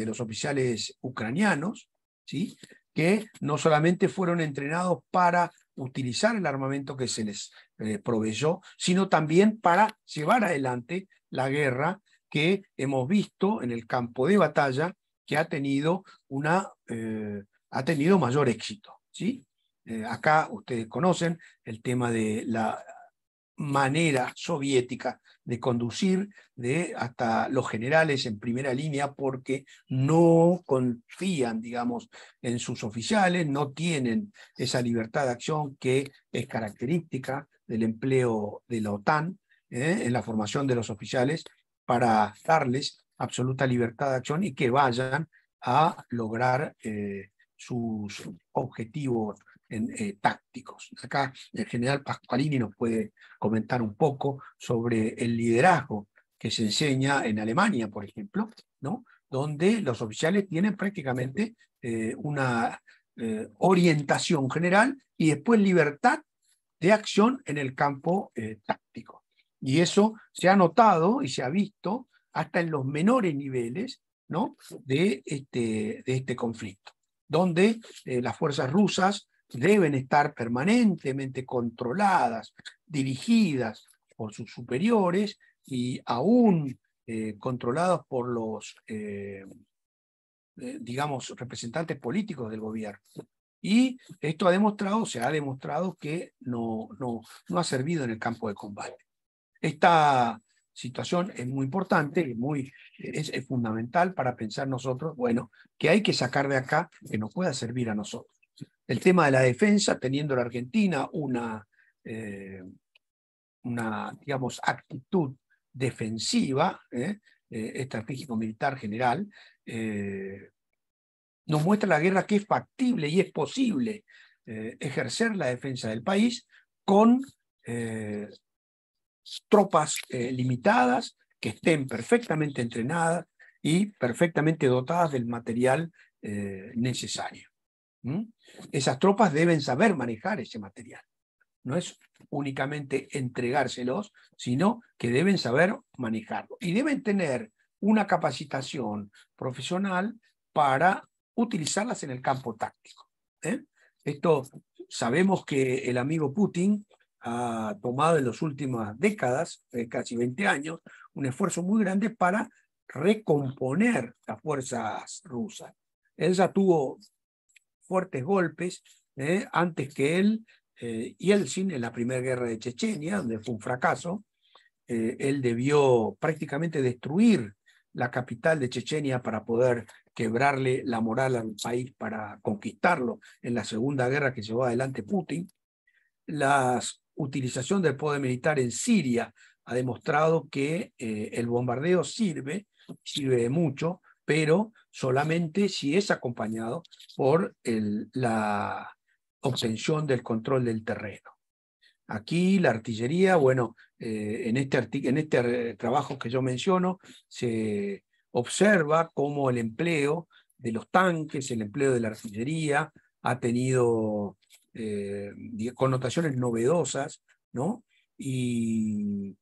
los oficiales ucranianos, ¿sí? Que no solamente fueron entrenados para utilizar el armamento que se les proveyó, sino también para llevar adelante la guerra que hemos visto en el campo de batalla, que ha tenido mayor éxito, ¿sí? Acá ustedes conocen el tema de la manera soviética de conducir hasta los generales en primera línea, porque no confían, digamos, en sus oficiales, no tienen esa libertad de acción que es característica del empleo de la OTAN en la formación de los oficiales, para darles absoluta libertad de acción y que vayan a lograr sus objetivos tácticos. Acá el general Pasqualini nos puede comentar un poco sobre el liderazgo que se enseña en Alemania, por ejemplo, ¿no? Donde los oficiales tienen prácticamente una orientación general y después libertad de acción en el campo táctico. Y eso se ha notado y se ha visto hasta en los menores niveles, ¿no? de este conflicto, donde las fuerzas rusas deben estar permanentemente controladas, dirigidas por sus superiores y aún controladas por los, representantes políticos del gobierno. Y esto se ha demostrado que no ha servido en el campo de combate. Esta situación es muy importante, es fundamental para pensar nosotros, bueno, que hay que sacar de acá que nos pueda servir a nosotros. El tema de la defensa, teniendo la Argentina una actitud defensiva, estratégico-militar general, nos muestra la guerra que es factible y es posible ejercer la defensa del país con tropas limitadas, que estén perfectamente entrenadas y perfectamente dotadas del material necesario. Esas tropas deben saber manejar ese material. No es únicamente entregárselos, sino que deben saber manejarlo. Y deben tener una capacitación profesional para utilizarlas en el campo táctico. Esto sabemos que el amigo Putin ha tomado en las últimas décadas, casi 20 años, un esfuerzo muy grande para recomponer las fuerzas rusas. Él ya tuvo fuertes golpes antes que él, Yeltsin, en la primera guerra de Chechenia, donde fue un fracaso. Él debió prácticamente destruir la capital de Chechenia para poder quebrarle la moral al país, para conquistarlo en la segunda guerra que llevó adelante Putin. La utilización del poder militar en Siria ha demostrado que el bombardeo sirve de mucho, pero solamente si es acompañado por la obtención del control del terreno. Aquí la artillería, bueno, en este trabajo que yo menciono, se observa cómo el empleo de los tanques, el empleo de la artillería ha tenido connotaciones novedosas, ¿no? Y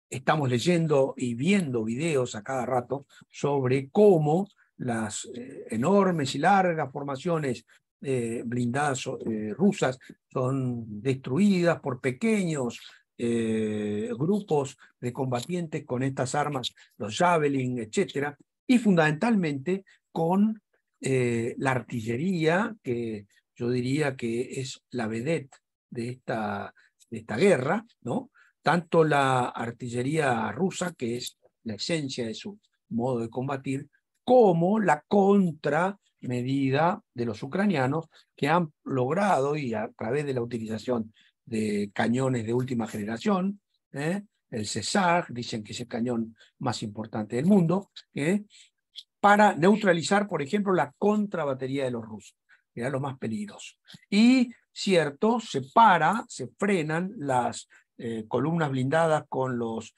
estamos leyendo y viendo videos a cada rato sobre cómo las enormes y largas formaciones blindadas rusas son destruidas por pequeños grupos de combatientes con estas armas, los Javelin, etcétera, y fundamentalmente con la artillería, que yo diría que es la vedette de esta guerra, ¿no? Tanto la artillería rusa, que es la esencia de su modo de combatir, como la contramedida de los ucranianos, que han logrado, y a través de la utilización de cañones de última generación, el César, dicen que es el cañón más importante del mundo, para neutralizar, por ejemplo, la contrabatería de los rusos, que era lo más peligroso. Y, cierto, se frenan las columnas blindadas con los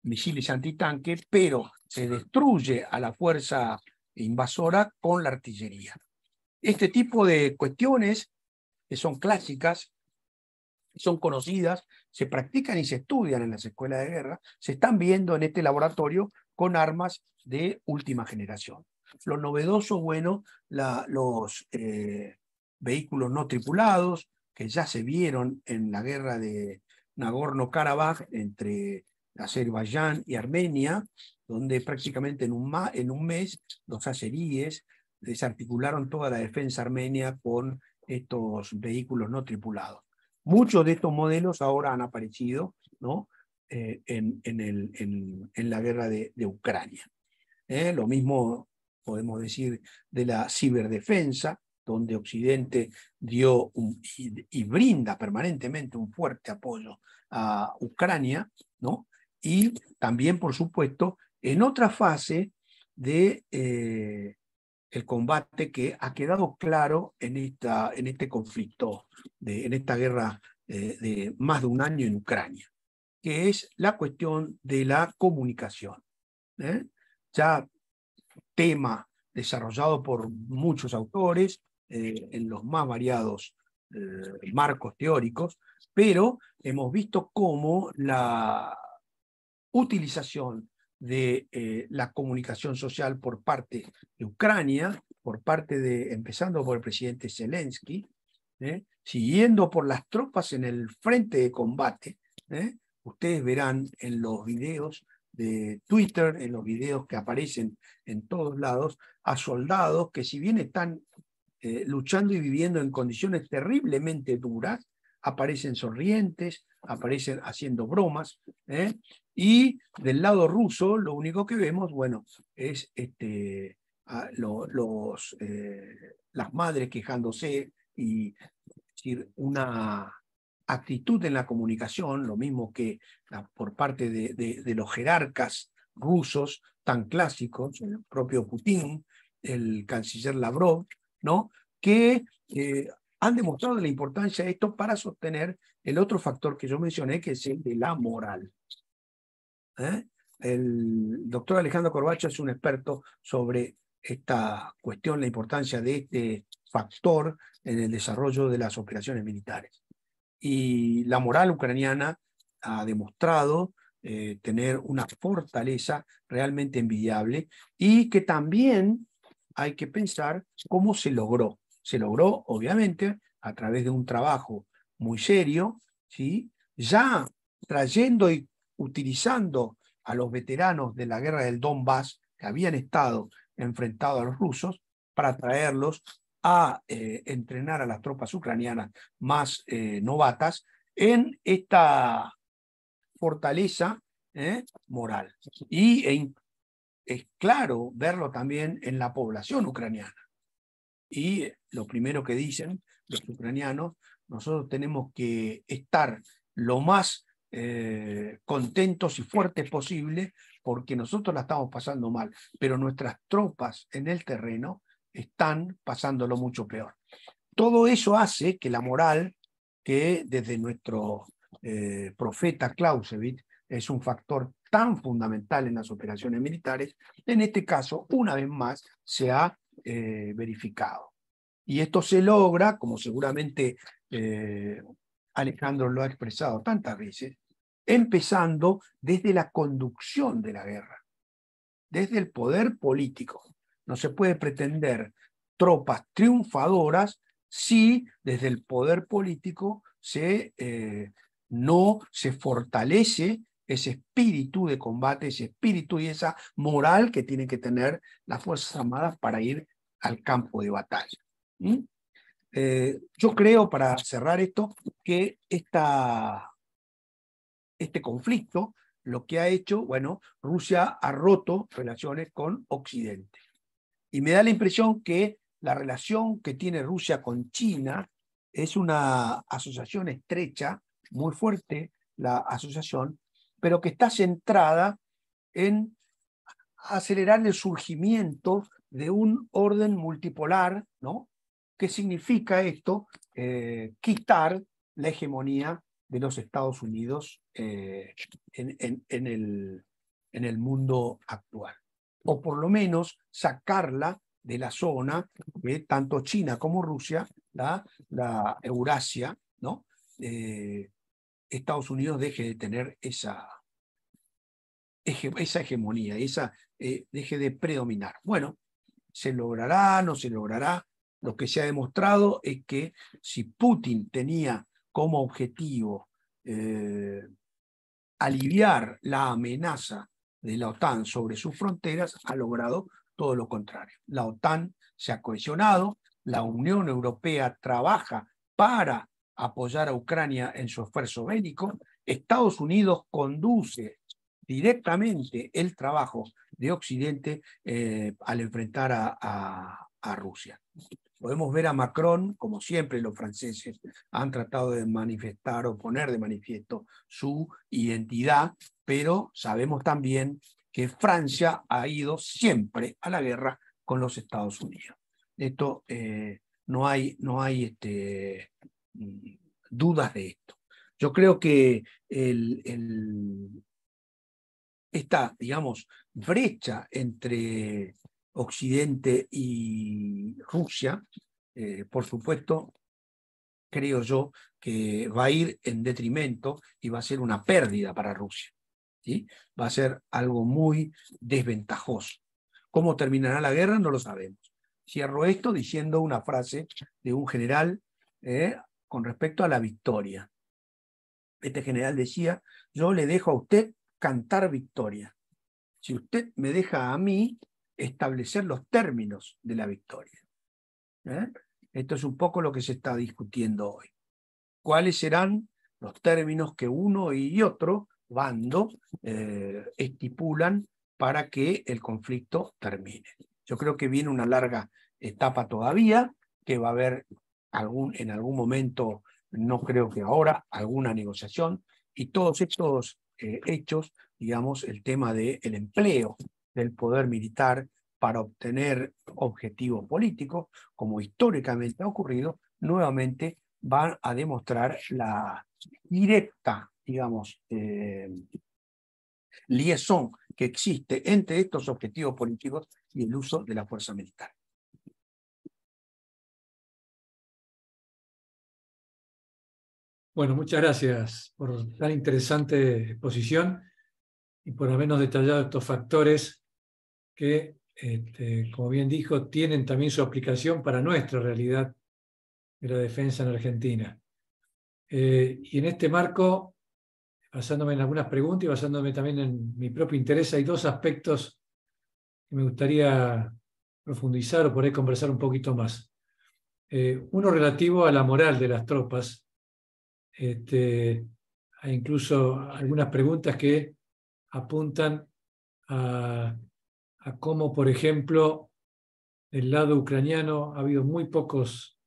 misiles antitanque, pero se destruye a la fuerza invasora con la artillería. Este tipo de cuestiones que son clásicas, son conocidas, se practican y se estudian en las escuelas de guerra, se están viendo en este laboratorio con armas de última generación. Lo novedoso, bueno, los vehículos no tripulados, que ya se vieron en la guerra de Nagorno-Karabaj entre Azerbaiyán y Armenia, donde prácticamente en un mes los azeríes desarticularon toda la defensa armenia con estos vehículos no tripulados. Muchos de estos modelos ahora han aparecido, ¿no? en la guerra de Ucrania. Lo mismo podemos decir de la ciberdefensa, donde Occidente dio y brinda permanentemente un fuerte apoyo a Ucrania, ¿no? Y también, por supuesto, en otra fase de el combate que ha quedado claro en este conflicto, en esta guerra de más de un año en Ucrania, que es la cuestión de la comunicación. Ya tema desarrollado por muchos autores en los más variados marcos teóricos, pero hemos visto cómo la utilización de la comunicación social por parte de Ucrania, empezando por el presidente Zelensky, siguiendo por las tropas en el frente de combate. Ustedes verán en los videos de Twitter, en los videos que aparecen en todos lados, a soldados que, si bien están luchando y viviendo en condiciones terriblemente duras, aparecen sonrientes, aparecen haciendo bromas, y del lado ruso lo único que vemos, bueno, es las madres quejándose y decir, una actitud en la comunicación, lo mismo que por parte de los jerarcas rusos tan clásicos, el propio Putin, el canciller Lavrov, ¿no? Que han demostrado la importancia de esto para sostener el otro factor que yo mencioné, que es el de la moral. El doctor Alejandro Corbacho es un experto sobre esta cuestión, la importancia de este factor en el desarrollo de las operaciones militares. Y la moral ucraniana ha demostrado tener una fortaleza realmente envidiable, y que también hay que pensar cómo se logró. Se logró, obviamente, a través de un trabajo muy serio, ¿sí? Ya trayendo y utilizando a los veteranos de la guerra del Donbass, que habían estado enfrentados a los rusos, para traerlos a entrenar a las tropas ucranianas más novatas en esta fortaleza moral. Y es claro verlo también en la población ucraniana. Y lo primero que dicen los ucranianos: nosotros tenemos que estar lo más contentos y fuertes posible, porque nosotros la estamos pasando mal, pero nuestras tropas en el terreno están pasándolo mucho peor. Todo eso hace que la moral, que desde nuestro profeta Clausewitz es un factor tan fundamental en las operaciones militares, en este caso, una vez más, se ha verificado. Y esto se logra, como seguramente Alejandro lo ha expresado tantas veces, empezando desde la conducción de la guerra, desde el poder político. No se puede pretender tropas triunfadoras si desde el poder político se no se fortalece ese espíritu de combate, ese espíritu y esa moral que tienen que tener las Fuerzas Armadas para ir al campo de batalla. ¿Mm? Yo creo, para cerrar esto, que este conflicto lo que ha hecho, bueno, Rusia ha roto relaciones con Occidente. Y me da la impresión que la relación que tiene Rusia con China es una asociación estrecha, muy fuerte la asociación, pero que está centrada en acelerar el surgimiento de un orden multipolar, ¿no? ¿Qué significa esto? Quitar la hegemonía de los Estados Unidos en el mundo actual. O por lo menos sacarla de la zona que tanto China como Rusia, la Eurasia, ¿no? Estados Unidos deje de tener esa hegemonía, deje de predominar. Bueno, ¿se logrará? ¿No se logrará? Lo que se ha demostrado es que si Putin tenía como objetivo aliviar la amenaza de la OTAN sobre sus fronteras, ha logrado todo lo contrario. La OTAN se ha cohesionado, la Unión Europea trabaja para apoyar a Ucrania en su esfuerzo bélico, Estados Unidos conduce directamente el trabajo de Occidente al enfrentar a Rusia. Podemos ver a Macron, como siempre los franceses han tratado de manifestar o poner de manifiesto su identidad, pero sabemos también que Francia ha ido siempre a la guerra con los Estados Unidos. Esto no hay dudas de esto. Yo creo que esta, digamos, brecha entre Occidente y Rusia, por supuesto, creo yo que va a ir en detrimento y va a ser una pérdida para Rusia, ¿sí? Va a ser algo muy desventajoso. ¿Cómo terminará la guerra? No lo sabemos. Cierro esto diciendo una frase de un general con respecto a la victoria. Este general decía: yo le dejo a usted cantar victoria, si usted me deja a mí establecer los términos de la victoria. Esto es un poco lo que se está discutiendo hoy. ¿Cuáles serán los términos que uno y otro bando estipulan para que el conflicto termine? Yo creo que viene una larga etapa todavía, que va a haber en algún momento, no creo que ahora, alguna negociación, y todos estos hechos, digamos, el tema del empleo del poder militar para obtener objetivos políticos, como históricamente ha ocurrido, nuevamente van a demostrar la directa, digamos, liaison que existe entre estos objetivos políticos y el uso de la fuerza militar. Bueno, muchas gracias por tan interesante exposición y por habernos detallado estos factores que, como bien dijo, tienen también su aplicación para nuestra realidad de la defensa en Argentina. Y en este marco, basándome en algunas preguntas y basándome también en mi propio interés, hay dos aspectos que me gustaría profundizar o por ahí conversar un poquito más. Uno relativo a la moral de las tropas. Hay incluso algunas preguntas que apuntan a cómo, por ejemplo, del lado ucraniano ha habido muy pocos,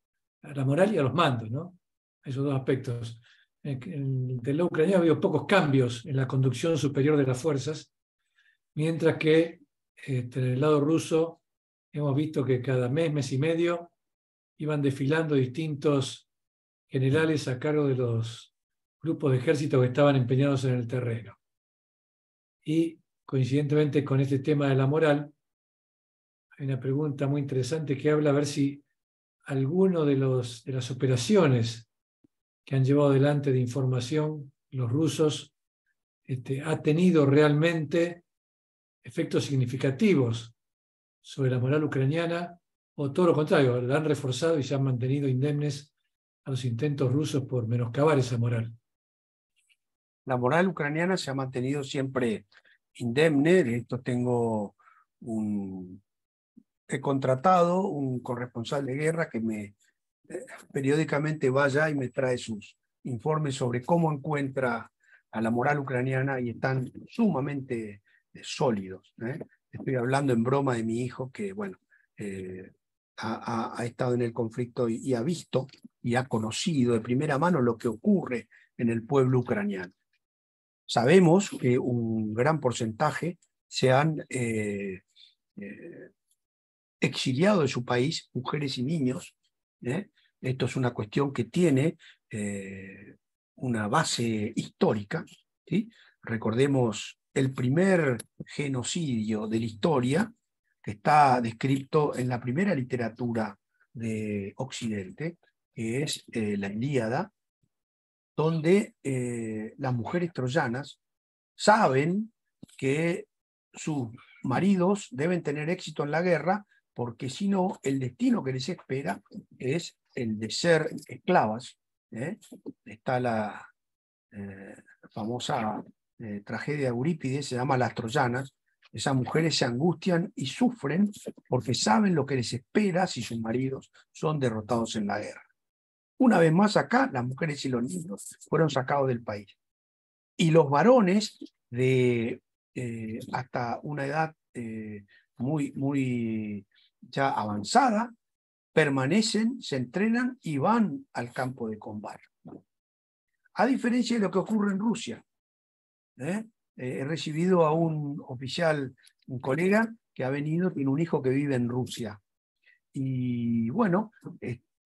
a la moral y a los mandos, ¿no? Esos dos aspectos. Del lado ucraniano ha habido pocos cambios en la conducción superior de las fuerzas, mientras que en el lado ruso hemos visto que cada mes y medio, iban desfilando distintos generales a cargo de los grupos de ejército que estaban empeñados en el terreno. Y coincidentemente con este tema de la moral, hay una pregunta muy interesante que habla a ver si alguno de las operaciones que han llevado adelante de información los rusos ha tenido realmente efectos significativos sobre la moral ucraniana, o todo lo contrario, la han reforzado y se han mantenido indemnes a los intentos rusos por menoscabar esa moral. La moral ucraniana se ha mantenido siempre indemne. De esto he contratado un corresponsal de guerra que periódicamente vaya y me trae sus informes sobre cómo encuentra a la moral ucraniana, y están sumamente sólidos. Estoy hablando en broma de mi hijo que, bueno, ha estado en el conflicto y ha visto y ha conocido de primera mano lo que ocurre en el pueblo ucraniano. Sabemos que un gran porcentaje se han exiliado de su país, mujeres y niños. Esto es una cuestión que tiene una base histórica, ¿sí? Recordemos el primer genocidio de la historia, que está descrito en la primera literatura de Occidente, que es la Ilíada, donde las mujeres troyanas saben que sus maridos deben tener éxito en la guerra, porque si no, el destino que les espera es el de ser esclavas. Está la famosa tragedia de Eurípides, se llama Las Troyanas. Esas mujeres se angustian y sufren porque saben lo que les espera si sus maridos son derrotados en la guerra. Una vez más acá, las mujeres y los niños fueron sacados del país. Y los varones de hasta una edad muy ya avanzada, permanecen, se entrenan y van al campo de combate. A diferencia de lo que ocurre en Rusia. He recibido a un oficial, un colega que ha venido, tiene un hijo que vive en Rusia. Y bueno,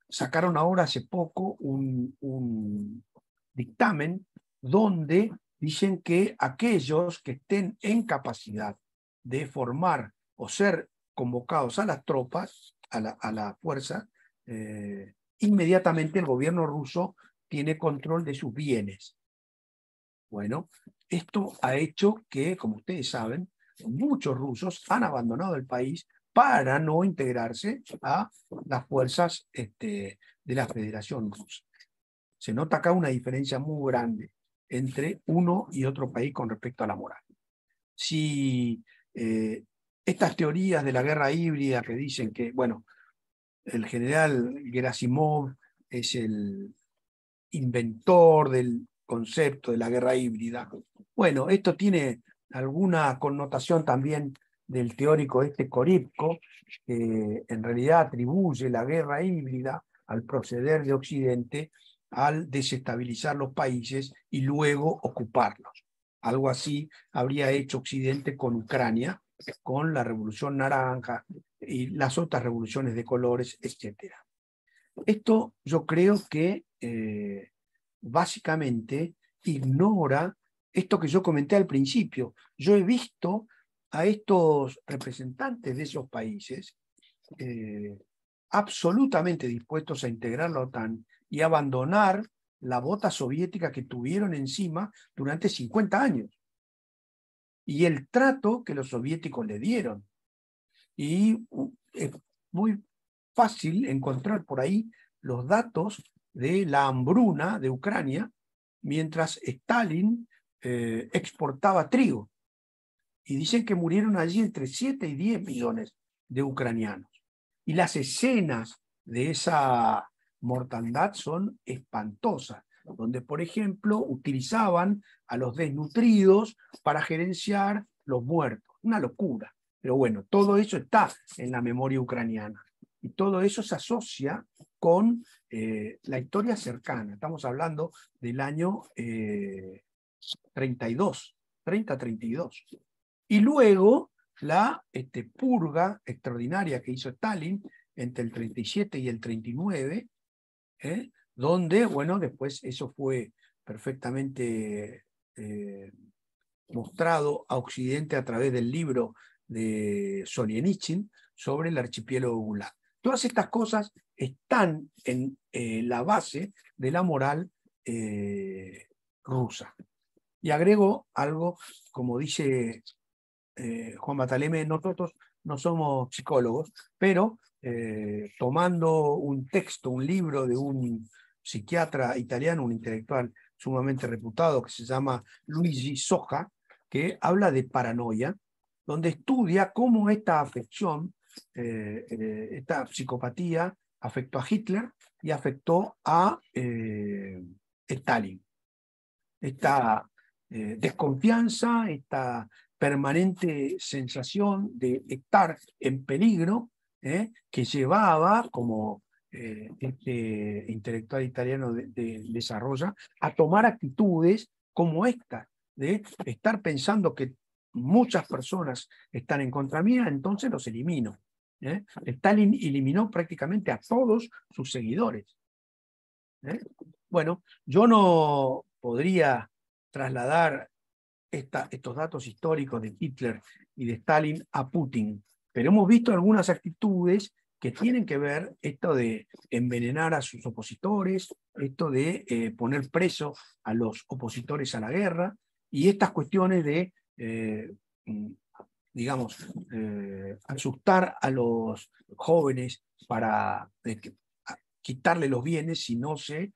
sacaron ahora hace poco un dictamen donde dicen que aquellos que estén en capacidad de formar o ser convocados a las tropas, a la fuerza, inmediatamente el gobierno ruso tiene control de sus bienes. Bueno, esto ha hecho que, como ustedes saben, muchos rusos han abandonado el país para no integrarse a las fuerzas de la Federación Rusa. Se nota acá una diferencia muy grande entre uno y otro país con respecto a la moral. Si estas teorías de la guerra híbrida que dicen que, bueno, el general Gerasimov es el inventor del concepto de la guerra híbrida, bueno, esto tiene alguna connotación también del teórico Koripko, que en realidad atribuye la guerra híbrida al proceder de Occidente al desestabilizar los países y luego ocuparlos. Algo así habría hecho Occidente con Ucrania, con la Revolución Naranja y las otras revoluciones de colores, etc. Esto yo creo que básicamente ignora esto que yo comenté al principio. Yo he visto a estos representantes de esos países absolutamente dispuestos a integrar la OTAN y abandonar la bota soviética que tuvieron encima durante 50 años. Y el trato que los soviéticos le dieron. Y es muy fácil encontrar por ahí los datos de la hambruna de Ucrania mientras Stalin exportaba trigo. Y dicen que murieron allí entre 7 y 10 millones de ucranianos. Y las escenas de esa mortandad son espantosas, donde, por ejemplo, utilizaban a los desnutridos para gerenciar los muertos. Una locura. Pero bueno, todo eso está en la memoria ucraniana. Y todo eso se asocia con la historia cercana. Estamos hablando del año 30-32. Y luego la purga extraordinaria que hizo Stalin entre el 37 y el 39, donde, bueno, después eso fue perfectamente mostrado a Occidente a través del libro de Solzhenitsyn sobre el archipiélago Gulag. Todas estas cosas están en la base de la moral rusa. Y agrego algo, como dice Juan Bataleme, nosotros no somos psicólogos, pero tomando un texto, un libro de un psiquiatra italiano, un intelectual sumamente reputado que se llama Luigi Soja, que habla de paranoia, donde estudia cómo esta afección, esta psicopatía, afectó a Hitler y afectó a Stalin. Esta desconfianza, esta permanente sensación de estar en peligro, que llevaba, como este intelectual italiano desarrolla, a tomar actitudes como esta, de estar pensando que muchas personas están en contra mía, entonces los elimino. Stalin eliminó prácticamente a todos sus seguidores. Bueno, yo no podría trasladar estos datos históricos de Hitler y de Stalin a Putin, pero hemos visto algunas actitudes que tienen que ver esto de envenenar a sus opositores, esto de poner preso a los opositores a la guerra, y estas cuestiones de, digamos, asustar a los jóvenes para quitarle los bienes si no se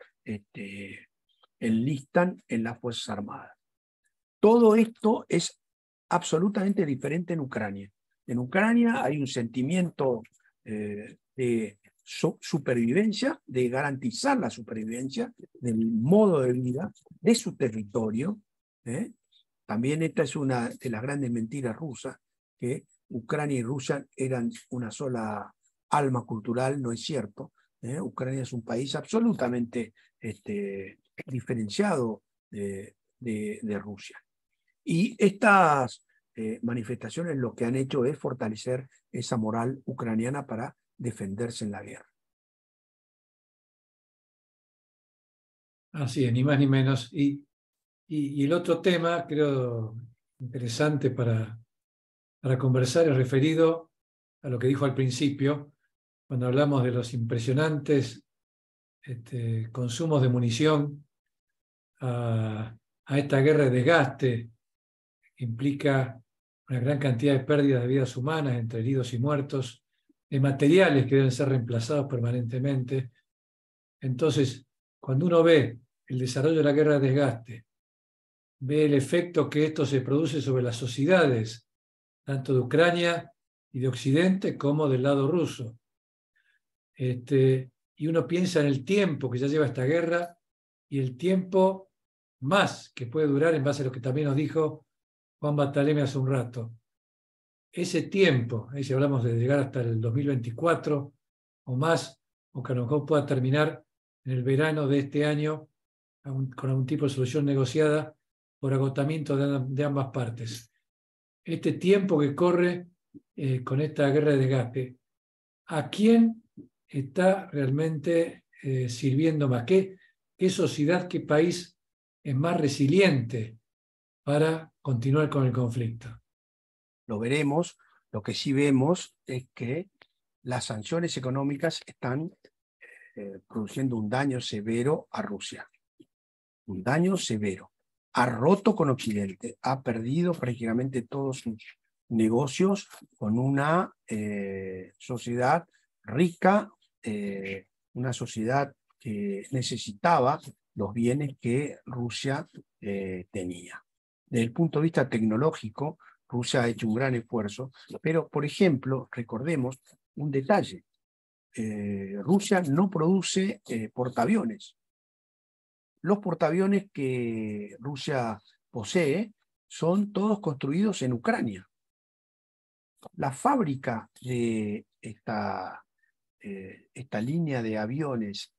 enlistan en las Fuerzas Armadas. Todo esto es absolutamente diferente en Ucrania. En Ucrania hay un sentimiento de supervivencia, de garantizar la supervivencia del modo de vida de su territorio. También esta es una de las grandes mentiras rusas, que Ucrania y Rusia eran una sola alma cultural. No es cierto. Ucrania es un país absolutamente diferenciado de Rusia. Y estas manifestaciones lo que han hecho es fortalecer esa moral ucraniana para defenderse en la guerra. Así es, ni más ni menos. Y el otro tema, creo, interesante para conversar es referido a lo que dijo al principio, cuando hablamos de los impresionantes consumos de munición, a esta guerra de desgaste que implica una gran cantidad de pérdidas de vidas humanas, entre heridos y muertos, de materiales que deben ser reemplazados permanentemente. Entonces, cuando uno ve el desarrollo de la guerra de desgaste, ve el efecto que esto se produce sobre las sociedades, tanto de Ucrania y de Occidente como del lado ruso. Y uno piensa en el tiempo que ya lleva esta guerra y el tiempo más que puede durar, en base a lo que también nos dijo Juan Bartolomé hace un rato. Ese tiempo, si hablamos de llegar hasta el 2024 o más, o que a lo mejor pueda terminar en el verano de este año con algún tipo de solución negociada por agotamiento de ambas partes. Este tiempo que corre con esta guerra de desgaste, ¿a quién está realmente sirviendo más? ¿Qué sociedad, qué país es más resiliente para continuar con el conflicto? Lo veremos. Lo que sí vemos es que las sanciones económicas están produciendo un daño severo a Rusia. Un daño severo. Ha roto con Occidente, ha perdido prácticamente todos sus negocios con una sociedad rica, una sociedad que necesitaba los bienes que Rusia tenía. Desde el punto de vista tecnológico, Rusia ha hecho un gran esfuerzo, pero, por ejemplo, recordemos un detalle. Rusia no produce portaaviones. Los portaaviones que Rusia posee son todos construidos en Ucrania. La fábrica de esta línea de aviones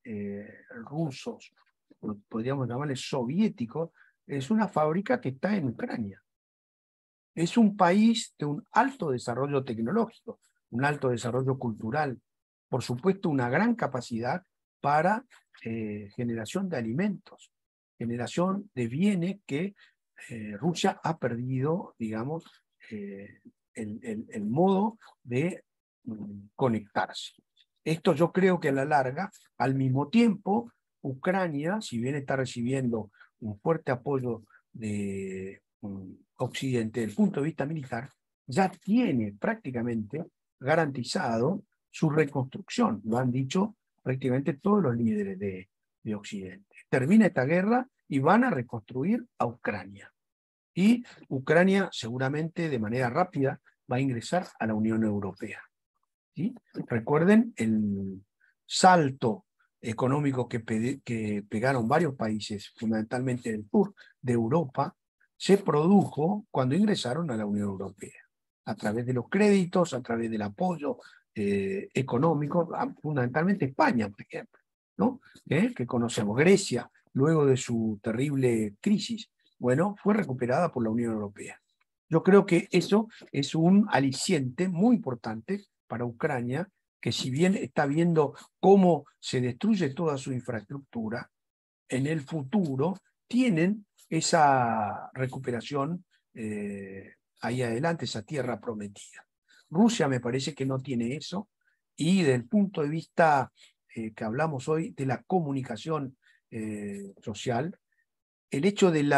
rusos, podríamos llamarles soviéticos, es una fábrica que está en Ucrania. Es un país de un alto desarrollo tecnológico, un alto desarrollo cultural, por supuesto una gran capacidad para generación de alimentos, generación de bienes que Rusia ha perdido, digamos, el modo de conectarse. Esto yo creo que a la larga, al mismo tiempo, Ucrania, si bien está recibiendo un fuerte apoyo de Occidente desde el punto de vista militar, ya tiene prácticamente garantizado su reconstrucción. Lo han dicho prácticamente todos los líderes de Occidente. Termina esta guerra y van a reconstruir a Ucrania. Y Ucrania seguramente de manera rápida va a ingresar a la Unión Europea. ¿Sí? Recuerden el salto económico que pegaron varios países, fundamentalmente del sur de Europa, se produjo cuando ingresaron a la Unión Europea, a través de los créditos, a través del apoyo económico, fundamentalmente España, por ejemplo, ¿no? Que conocemos. Grecia, luego de su terrible crisis, bueno, fue recuperada por la Unión Europea. Yo creo que eso es un aliciente muy importante para Ucrania, que si bien está viendo cómo se destruye toda su infraestructura, en el futuro tienen esa recuperación ahí adelante, esa tierra prometida. Rusia me parece que no tiene eso, y desde el punto de vista que hablamos hoy de la comunicación social, el hecho del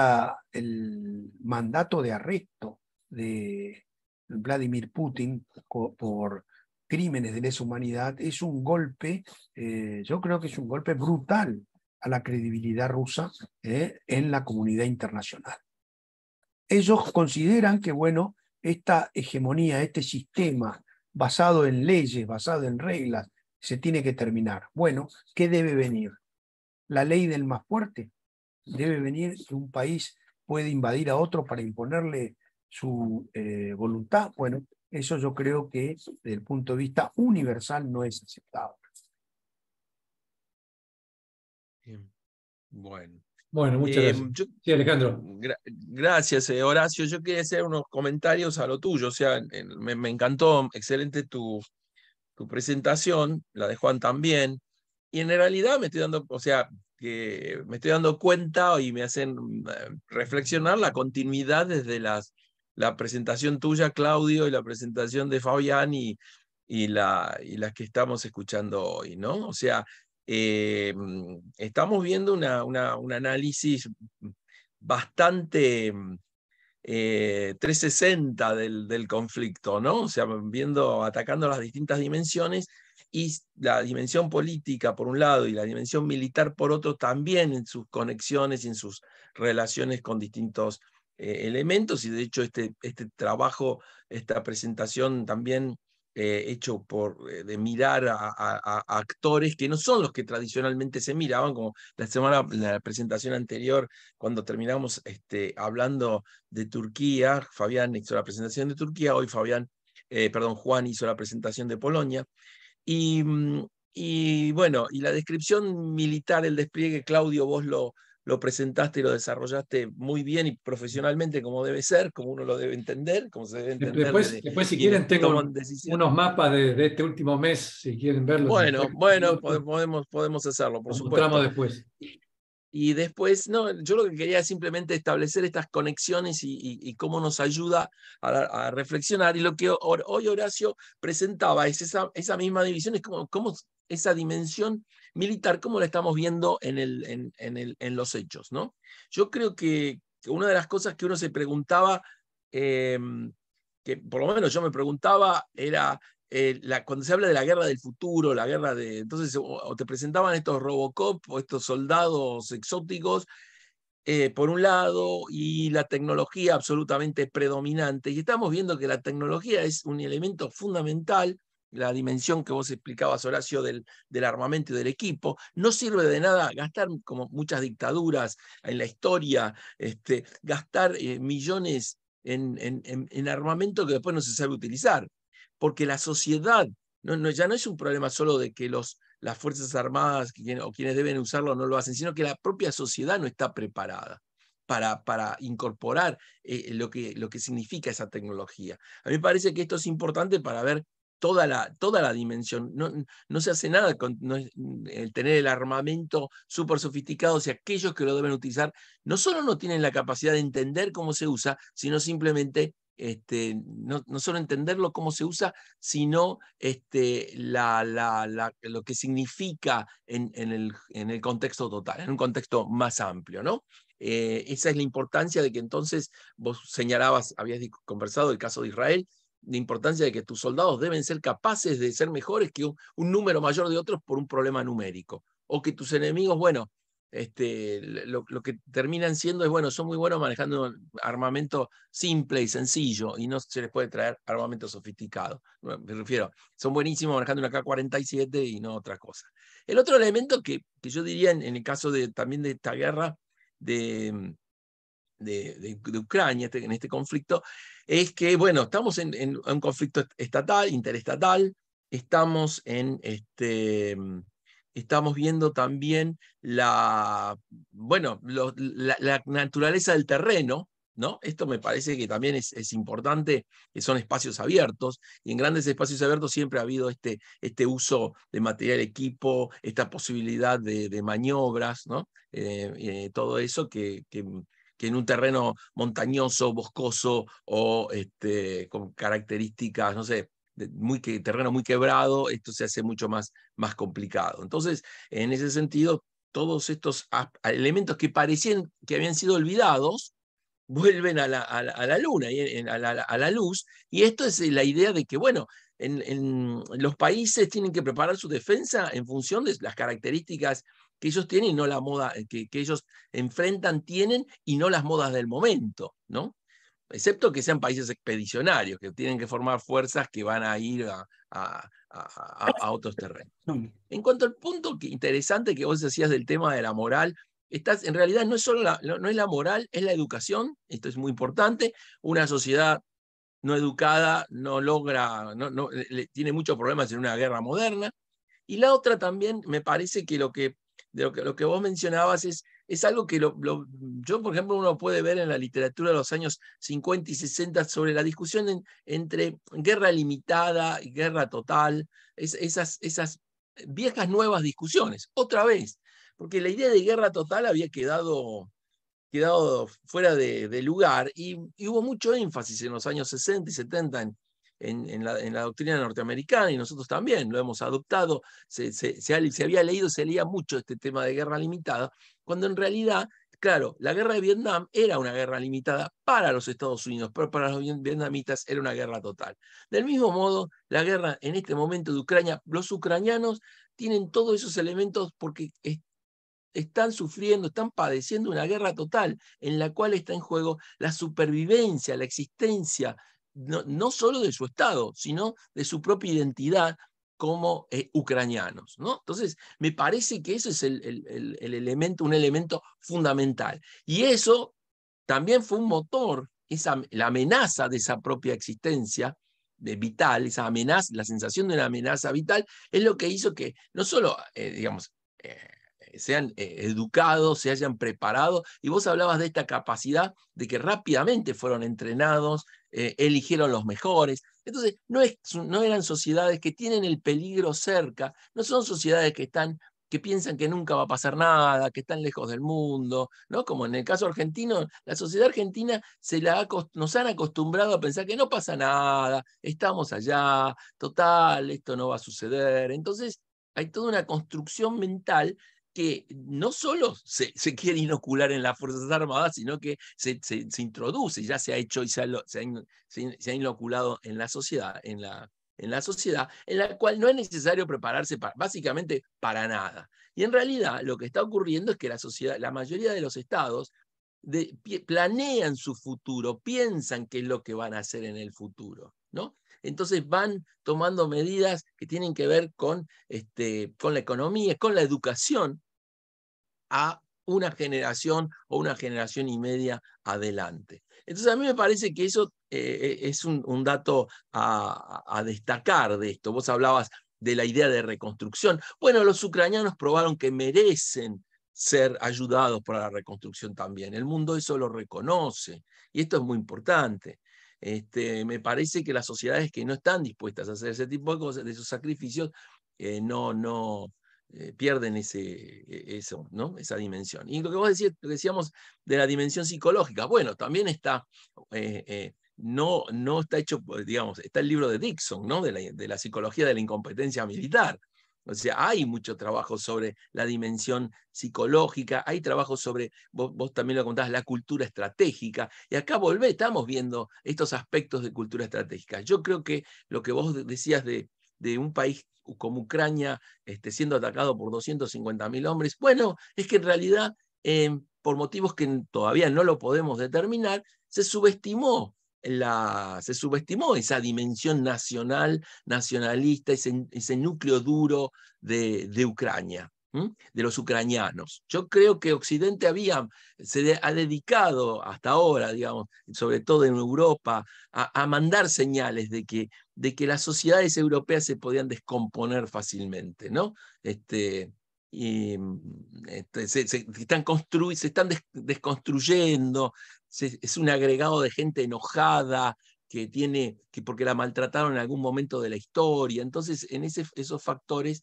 mandato de arresto de Vladimir Putin por crímenes de lesa humanidad es un golpe, yo creo que es un golpe brutal a la credibilidad rusa en la comunidad internacional. Ellos consideran que, bueno, esta hegemonía, este sistema basado en leyes, basado en reglas, se tiene que terminar. Bueno, ¿qué debe venir? ¿La ley del más fuerte? ¿Debe venir que un país puede invadir a otro para imponerle su voluntad? Bueno, eso yo creo que desde el punto de vista universal no es aceptable. Bien. Bueno. Bueno, muchas gracias. Sí, Alejandro. Gracias, Horacio. Yo quería hacer unos comentarios a lo tuyo. O sea, me encantó, excelente tu presentación, la de Juan también. Y en realidad me estoy dando, o sea, que me estoy dando cuenta y me hacen reflexionar la continuidad desde la presentación tuya, Claudio, y la presentación de Fabián y las que estamos escuchando hoy, ¿no? O sea, estamos viendo un análisis bastante 360 del conflicto, ¿no? O sea, atacando las distintas dimensiones, y la dimensión política por un lado y la dimensión militar por otro, también en sus conexiones y en sus relaciones con distintos elementos. Y de hecho este trabajo, esta presentación también hecho de mirar a actores que no son los que tradicionalmente se miraban, como la presentación anterior, cuando terminamos hablando de Turquía. Fabián hizo la presentación de Turquía, hoy Juan hizo la presentación de Polonia. Y bueno, y la descripción militar, el despliegue, Claudio, vos lo presentaste y lo desarrollaste muy bien y profesionalmente, como debe ser, como uno lo debe entender, como se debe entender. Después si quieren, tengo unos mapas de este último mes, si quieren verlos. Bueno, podemos hacerlo, por supuesto. Encontramos después. Y después, no, yo lo que quería es simplemente establecer estas conexiones y cómo nos ayuda a reflexionar. Y lo que hoy Horacio presentaba es esa misma división, es como esa dimensión militar, cómo la estamos viendo en los hechos, ¿no? Yo creo que una de las cosas que uno se preguntaba, que por lo menos yo me preguntaba, era cuando se habla de la guerra del futuro, entonces o te presentaban estos Robocop o estos soldados exóticos, por un lado, y la tecnología absolutamente predominante. Y estamos viendo que la tecnología es un elemento fundamental. La dimensión que vos explicabas, Horacio, del armamento y del equipo. No sirve de nada gastar, como muchas dictaduras en la historia, gastar millones en armamento que después no se sabe utilizar. Porque la sociedad ya no es un problema solo de que las Fuerzas Armadas o quienes deben usarlo no lo hacen, sino que la propia sociedad no está preparada para incorporar lo que significa esa tecnología. A mí me parece que esto es importante para ver toda la dimensión. No se hace nada con el tener el armamento súper sofisticado, si aquellos que lo deben utilizar no solo no tienen la capacidad de entender cómo se usa, sino simplemente no solo entenderlo cómo se usa, sino lo que significa en el contexto total, en un contexto más amplio, ¿no? Esa es la importancia de que entonces vos señalabas, habías conversado el caso de Israel, la importancia de que tus soldados deben ser capaces de ser mejores que un número mayor de otros por un problema numérico, o que tus enemigos, bueno, lo que terminan siendo es, bueno, son muy buenos manejando armamento simple y sencillo, y no se les puede traer armamento sofisticado. Me refiero, son buenísimos manejando una K-47 y no otra cosa. El otro elemento que yo diría en el caso también de esta guerra de Ucrania, en este conflicto, es que, bueno, estamos en un conflicto estatal, interestatal, estamos estamos viendo también la naturaleza del terreno, ¿no? Esto me parece que también es importante, que son espacios abiertos, y en grandes espacios abiertos siempre ha habido este uso de material, equipo, esta posibilidad de maniobras, ¿no? Todo eso que en un terreno montañoso, boscoso o con características, no sé, terreno muy quebrado, esto se hace mucho más complicado. Entonces, en ese sentido, todos estos elementos que parecían que habían sido olvidados, vuelven a la luna, a la luz, y esto es la idea de que, bueno, en los países tienen que preparar su defensa en función de las características que ellos tienen y no la moda que ellos enfrentan, tienen, y no las modas del momento, ¿no? Excepto que sean países expedicionarios, que tienen que formar fuerzas que van a ir a otros terrenos. En cuanto al punto interesante que vos decías del tema de la moral, en realidad no es solo no es la moral, es la educación. Esto es muy importante. Una sociedad no educada no logra, tiene muchos problemas en una guerra moderna. Y la otra también, me parece que lo que vos mencionabas es algo que yo, por ejemplo, uno puede ver en la literatura de los años 50 y 60 sobre la discusión entre guerra limitada y guerra total, esas viejas nuevas discusiones, otra vez, porque la idea de guerra total había quedado fuera de lugar, y hubo mucho énfasis en los años 60 y 70 en la doctrina norteamericana, y nosotros también lo hemos adoptado. Se había leído, se leía mucho este tema de guerra limitada, cuando en realidad, claro, la guerra de Vietnam era una guerra limitada para los Estados Unidos, pero para los vietnamitas era una guerra total. Del mismo modo, la guerra en este momento de Ucrania, los ucranianos tienen todos esos elementos porque están sufriendo, están padeciendo una guerra total en la cual está en juego la supervivencia, la existencia, no solo de su Estado, sino de su propia identidad como ucranianos, ¿no? Entonces, me parece que eso es el elemento, un elemento fundamental. Y eso también fue un motor, la amenaza de esa propia existencia vital, esa amenaza, la sensación de una amenaza vital, es lo que hizo que no solo, sean educados, se hayan preparado, y vos hablabas de esta capacidad de que rápidamente fueron entrenados, eligieron los mejores. Entonces, no eran sociedades que tienen el peligro cerca, no son sociedades que piensan que nunca va a pasar nada, que están lejos del mundo, ¿no? Como en el caso argentino, la sociedad argentina nos han acostumbrado a pensar que no pasa nada, estamos allá, total, esto no va a suceder. Entonces, hay toda una construcción mental que no solo se quiere inocular en las Fuerzas Armadas, sino que se introduce, ya se ha hecho y se ha inoculado en la sociedad, en la sociedad, en la cual no es necesario prepararse básicamente para nada. Y en realidad lo que está ocurriendo es que la mayoría de los estados planean su futuro, piensan qué es lo que van a hacer en el futuro, ¿no? Entonces van tomando medidas que tienen que ver con la economía, con la educación, a una generación o una generación y media adelante. Entonces a mí me parece que eso es un dato a destacar de esto. Vos hablabas de la idea de reconstrucción. Bueno, los ucranianos probaron que merecen ser ayudados para la reconstrucción también. El mundo eso lo reconoce, y esto es muy importante. Me parece que las sociedades que no están dispuestas a hacer ese tipo de cosas, de esos sacrificios, pierden eso, ¿no? Esa dimensión. Y lo que vos decíamos de la dimensión psicológica, bueno, también está, no está hecho, digamos, está el libro de Dixon, ¿no? De la psicología de la incompetencia militar. O sea, hay mucho trabajo sobre la dimensión psicológica, hay trabajo sobre, vos también lo contabas, la cultura estratégica, y acá estamos viendo estos aspectos de cultura estratégica. Yo creo que lo que vos decías de de un país como Ucrania siendo atacado por 250.000 hombres? Bueno, es que en realidad, por motivos que todavía no lo podemos determinar, se subestimó esa dimensión nacional, nacionalista, ese núcleo duro de Ucrania, de los ucranianos. Yo creo que Occidente se ha dedicado hasta ahora, digamos, sobre todo en Europa, a mandar señales de que las sociedades europeas se podían descomponer fácilmente, ¿no? Se están desconstruyendo, es un agregado de gente enojada, porque la maltrataron en algún momento de la historia. Entonces, en esos factores,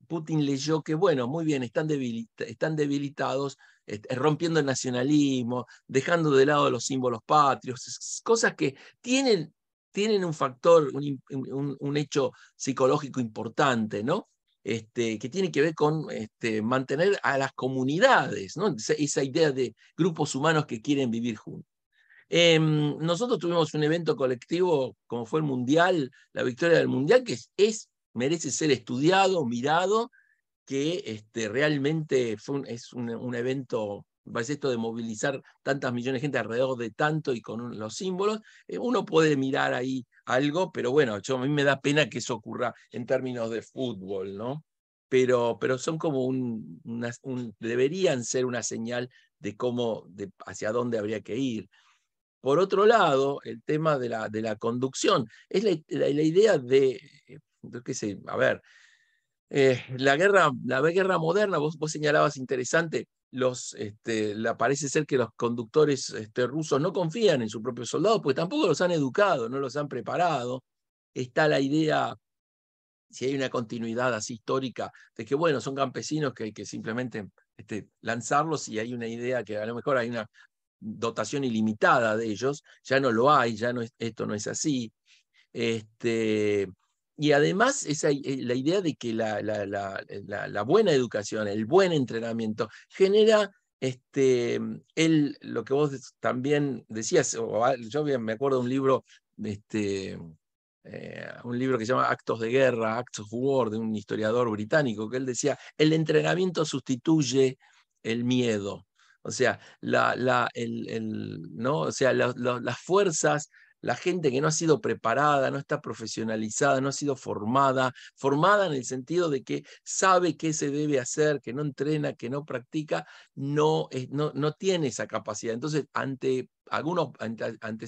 Putin leyó que, bueno, muy bien, están debilitados, rompiendo el nacionalismo, dejando de lado los símbolos patrios, cosas que tienen un factor, un hecho psicológico importante, ¿no? Que tiene que ver con mantener a las comunidades, ¿no? Esa idea de grupos humanos que quieren vivir juntos. Nosotros tuvimos un evento colectivo, como fue el Mundial, la victoria del Mundial, que merece ser estudiado, mirado, que realmente es un evento, me parece esto de movilizar tantas millones de gente alrededor de tanto y con los símbolos. Uno puede mirar ahí algo, pero bueno, a mí me da pena que eso ocurra en términos de fútbol, ¿no? Pero son como deberían ser una señal de hacia dónde habría que ir. Por otro lado, el tema de la conducción es la idea de, qué sé, a ver, la guerra moderna, vos señalabas interesante, parece ser que los conductores rusos no confían en sus propios soldados, porque tampoco los han educado, no los han preparado. Está la idea, si hay una continuidad así histórica, de que bueno, son campesinos que hay que simplemente lanzarlos, y hay una idea que a lo mejor hay una dotación ilimitada de ellos, ya no lo hay, esto no es así. Y además la idea de que la buena educación, el buen entrenamiento, genera lo que vos también decías. Yo me acuerdo de un libro, que se llama Actos de Guerra, Acts of War, de un historiador británico, que él decía: el entrenamiento sustituye el miedo. O sea, ¿no? O sea, las fuerzas, la gente que no ha sido preparada, no está profesionalizada, no ha sido formada en el sentido de que sabe qué se debe hacer, que no entrena, que no practica, no tiene esa capacidad. Entonces, ante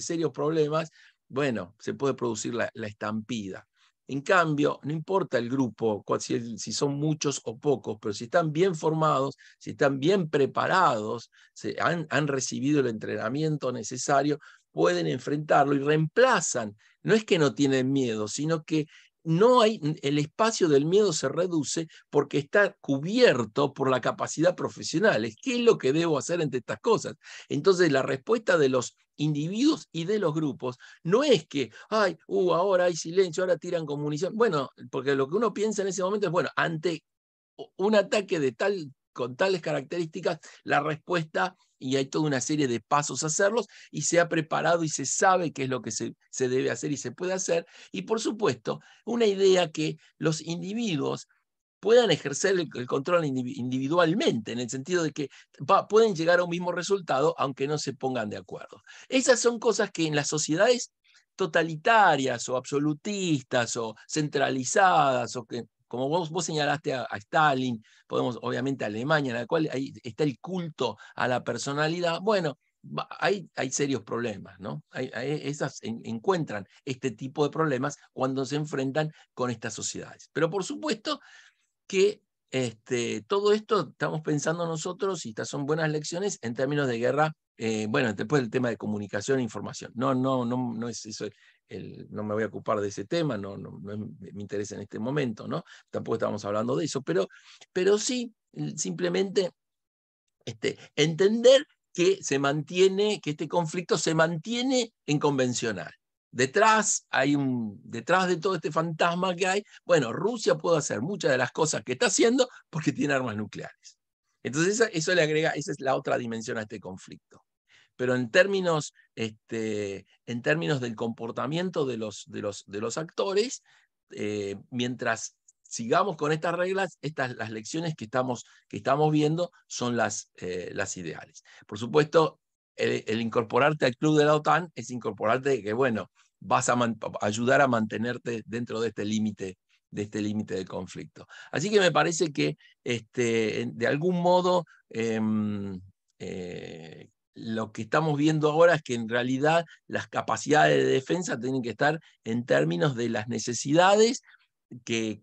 serios problemas, bueno, se puede producir la estampida. En cambio, no importa el grupo, si son muchos o pocos, pero si están bien formados, si están bien preparados, han recibido el entrenamiento necesario, pueden enfrentarlo y reemplazan. No es que no tienen miedo, sino que el espacio del miedo se reduce porque está cubierto por la capacidad profesional. ¿Qué es lo que debo hacer entre estas cosas? Entonces, la respuesta de los individuos y de los grupos no es que, ahora hay silencio, ahora tiran con munición. Bueno, porque lo que uno piensa en ese momento es, bueno, ante un ataque con tales características, la respuesta, y hay toda una serie de pasos a hacerlos, y se ha preparado y se sabe qué es lo que se debe hacer y se puede hacer. Y por supuesto, una idea que los individuos puedan ejercer el control individualmente, en el sentido de que pueden llegar a un mismo resultado aunque no se pongan de acuerdo. Esas son cosas que en las sociedades totalitarias o absolutistas o centralizadas, o que, como vos señalaste a Stalin, podemos obviamente a Alemania, en la cual ahí está el culto a la personalidad, bueno, hay serios problemas, ¿no? Esas encuentran este tipo de problemas cuando se enfrentan con estas sociedades. Pero por supuesto que todo esto estamos pensando nosotros, y estas son buenas lecciones en términos de guerra. Bueno, después el tema de comunicación e información. No es eso, no me voy a ocupar de ese tema, no me interesa en este momento, ¿no? Tampoco estamos hablando de eso, pero sí, simplemente entender que este conflicto se mantiene en convencional. Detrás de todo este fantasma que hay, bueno, Rusia puede hacer muchas de las cosas que está haciendo porque tiene armas nucleares. Entonces eso le agrega, esa es la otra dimensión a este conflicto. pero en términos del comportamiento de los actores, mientras sigamos con estas reglas, las lecciones que estamos viendo son las ideales. Por supuesto, el incorporarte al club de la OTAN es incorporarte que, bueno, vas a ayudar a mantenerte dentro de este límite del conflicto. Así que me parece que de algún modo lo que estamos viendo ahora es que en realidad las capacidades de defensa tienen que estar en términos de las necesidades de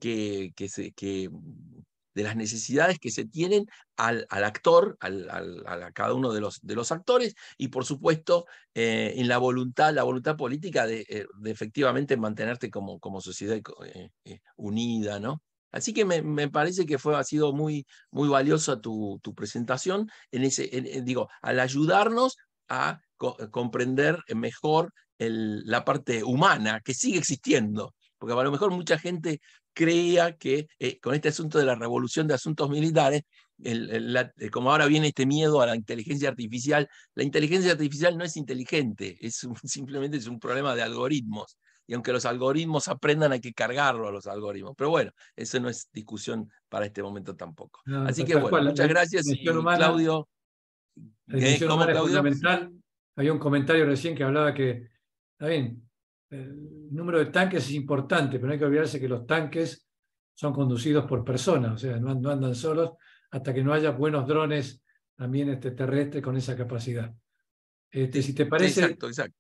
las necesidades que se tienen al actor, a cada uno de los actores, y por supuesto en la voluntad política de efectivamente mantenerte como sociedad unida, ¿no? Así que me parece que ha sido muy, muy valiosa tu presentación, al ayudarnos a comprender mejor la parte humana que sigue existiendo. Porque a lo mejor mucha gente creía que con este asunto de la revolución de asuntos militares, como ahora viene este miedo a la inteligencia artificial no es inteligente, simplemente es un problema de algoritmos. Y aunque los algoritmos aprendan, hay que cargarlo a los algoritmos. Pero bueno, eso no es discusión para este momento tampoco. No, Así que tal bueno, cual, muchas gracias. Y Claudio, la dimensión humana es Claudio? fundamental. Había un comentario recién que hablaba que, está bien, el número de tanques es importante, pero no hay que olvidarse que los tanques son conducidos por personas, o sea, no andan solos hasta que no haya buenos drones también terrestres con esa capacidad. Si te parece, sí, exacto.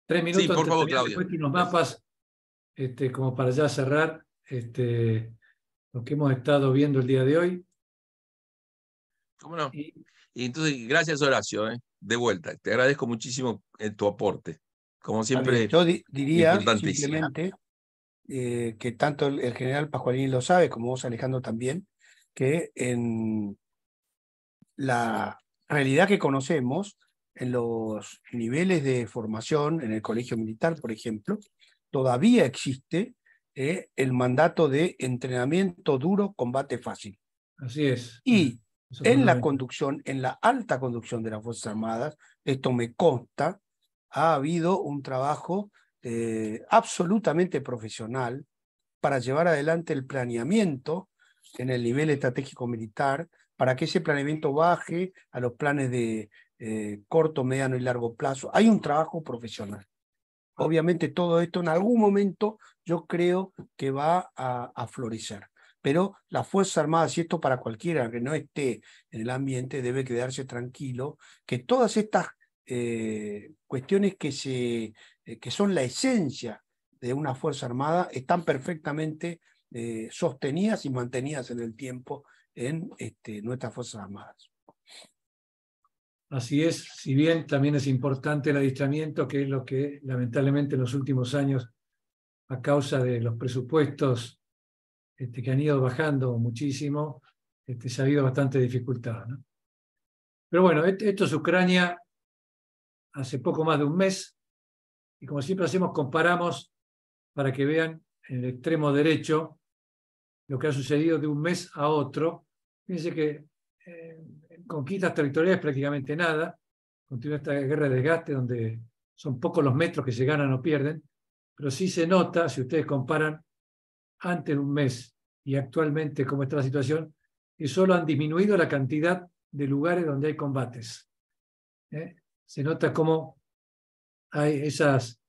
3 minutos Sí, por favor, Claudio. después unos mapas como para ya cerrar lo que hemos estado viendo el día de hoy. ¿Cómo no? Y entonces, gracias, Horacio, de vuelta. Te agradezco muchísimo tu aporte. Como siempre, yo diría importantísimo. simplemente que tanto el general Pascualini lo sabe, como vos, Alejandro, también, que en la realidad que conocemos, en los niveles de formación, en el colegio militar, por ejemplo, todavía existe el mandato de entrenamiento duro, combate fácil. Así es. Y en la conducción, en la alta conducción de las Fuerzas Armadas, esto me consta, ha habido un trabajo absolutamente profesional para llevar adelante el planeamiento en el nivel estratégico militar, para que ese planeamiento baje a los planes de corto, mediano y largo plazo. Hay un trabajo profesional. Obviamente todo esto en algún momento yo creo que va a florecer. Pero las Fuerzas Armadas, y esto para cualquiera que no esté en el ambiente, debe quedarse tranquilo, que todas estas cuestiones que son la esencia de una Fuerza Armada están perfectamente sostenidas y mantenidas en el tiempo en nuestras Fuerzas Armadas. Así es, si bien también es importante el adiestramiento, que es lo que lamentablemente en los últimos años, a causa de los presupuestos que han ido bajando muchísimo, se ha habido bastante dificultad, ¿no? Pero bueno, esto es Ucrania hace poco más de un mes, y como siempre hacemos, comparamos para que vean en el extremo derecho lo que ha sucedido de un mes a otro. Fíjense que en conquistas territoriales prácticamente nada, continúa esta guerra de desgaste donde son pocos los metros que se ganan o pierden, pero sí se nota, si ustedes comparan antes de un mes y actualmente cómo está la situación, que solo han disminuido la cantidad de lugares donde hay combates. Se nota cómo hay esas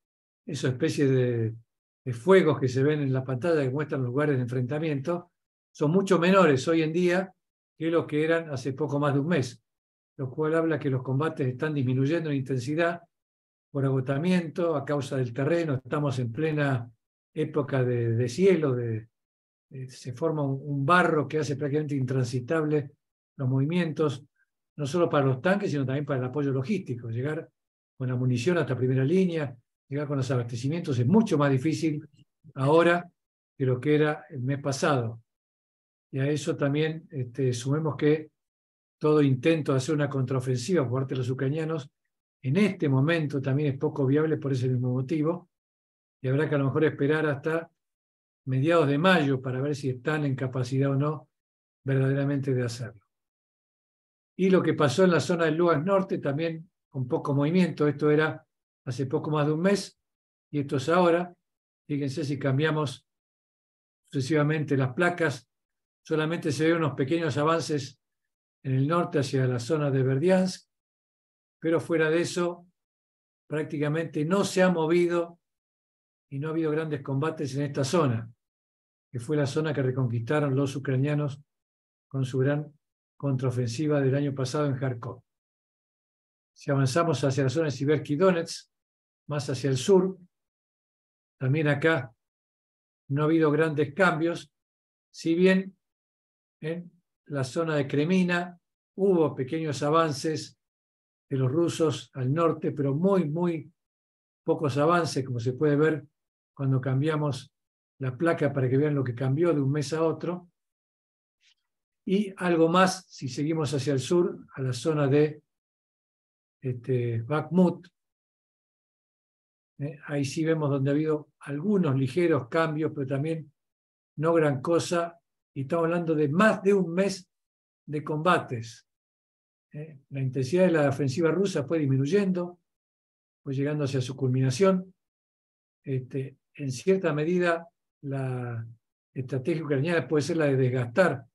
especies de fuegos que se ven en la pantalla que muestran los lugares de enfrentamiento, son mucho menores hoy en día que lo que eran hace poco más de un mes, lo cual habla que los combates están disminuyendo en intensidad por agotamiento a causa del terreno. Estamos en plena época de cielo, se forma un barro que hace prácticamente intransitable los movimientos, no solo para los tanques, sino también para el apoyo logístico. Llegar con la munición hasta primera línea, llegar con los abastecimientos es mucho más difícil ahora que lo que era el mes pasado. Y a eso también sumemos que todo intento de hacer una contraofensiva por parte de los ucranianos en este momento también es poco viable por ese mismo motivo, y habrá que a lo mejor esperar hasta mediados de mayo para ver si están en capacidad o no verdaderamente de hacerlo. Y lo que pasó en la zona del Lugansk Norte también con poco movimiento. Esto era hace poco más de un mes y esto es ahora. Fíjense si cambiamos sucesivamente las placas, solamente se ven unos pequeños avances en el norte hacia la zona de Verdiansk, pero fuera de eso prácticamente no se ha movido y no ha habido grandes combates en esta zona, que fue la zona que reconquistaron los ucranianos con su gran contraofensiva del año pasado en Kharkov. Si avanzamos hacia la zona de Siversky Donetsk, más hacia el sur, también acá no ha habido grandes cambios, si bien en la zona de Kremina hubo pequeños avances de los rusos al norte, pero muy pocos avances, como se puede ver cuando cambiamos la placa para que vean lo que cambió de un mes a otro. Y algo más si seguimos hacia el sur, a la zona de Bakhmut. Ahí sí vemos donde ha habido algunos ligeros cambios, pero también no gran cosa. Y estamos hablando de más de un mes de combates. La intensidad de la ofensiva rusa fue disminuyendo, fue llegando hacia su culminación. En cierta medida, la estrategia ucraniana puede ser la de desgastar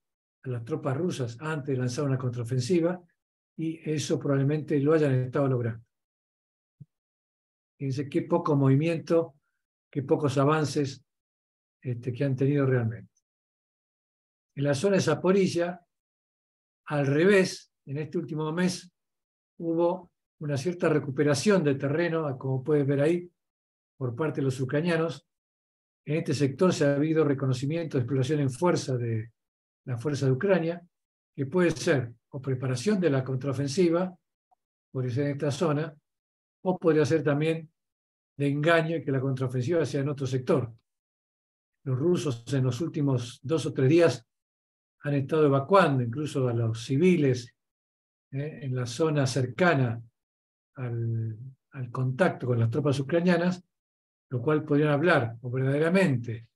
a las tropas rusas antes de lanzar una contraofensiva, y eso probablemente lo hayan estado logrando. Fíjense qué poco movimiento, qué pocos avances que han tenido realmente. En la zona de Zaporizhia, al revés, en este último mes hubo una cierta recuperación de terreno, como pueden ver ahí, por parte de los ucranianos. En este sector se ha habido reconocimiento de exploración en fuerza de la fuerza de Ucrania, que puede ser o preparación de la contraofensiva, podría ser en esta zona, o podría ser también de engaño y que la contraofensiva sea en otro sector. Los rusos en los últimos 2 o 3 días han estado evacuando incluso a los civiles en la zona cercana al contacto con las tropas ucranianas, lo cual podrían hablar o verdaderamente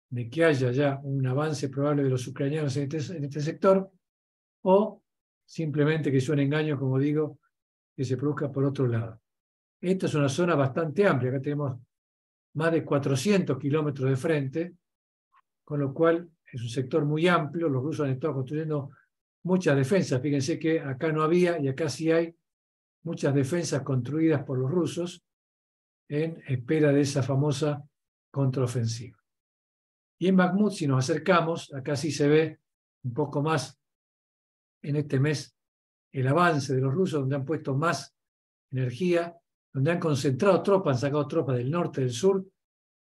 de que haya ya un avance probable de los ucranianos en este sector, o simplemente que sea un engaño, como digo, que se produzca por otro lado. Esta es una zona bastante amplia, acá tenemos más de 400 kilómetros de frente, con lo cual es un sector muy amplio. Los rusos han estado construyendo muchas defensas. Fíjense que acá no había y acá sí hay muchas defensas construidas por los rusos en espera de esa famosa contraofensiva. Y en Bakhmut, si nos acercamos, acá sí se ve un poco más en este mes el avance de los rusos, donde han puesto más energía, donde han concentrado tropas, han sacado tropas del norte, del sur,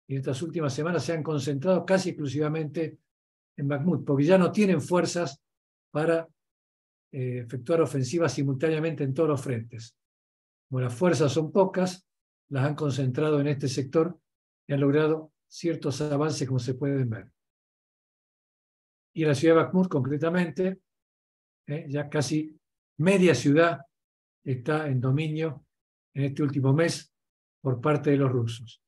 y en estas últimas semanas se han concentrado casi exclusivamente en Bakhmut, porque ya no tienen fuerzas para efectuar ofensivas simultáneamente en todos los frentes. Como las fuerzas son pocas, las han concentrado en este sector y han logrado ciertos avances, como se pueden ver. Y en la ciudad de Bakhmut, concretamente, ya casi media ciudad está en dominio en este último mes por parte de los rusos.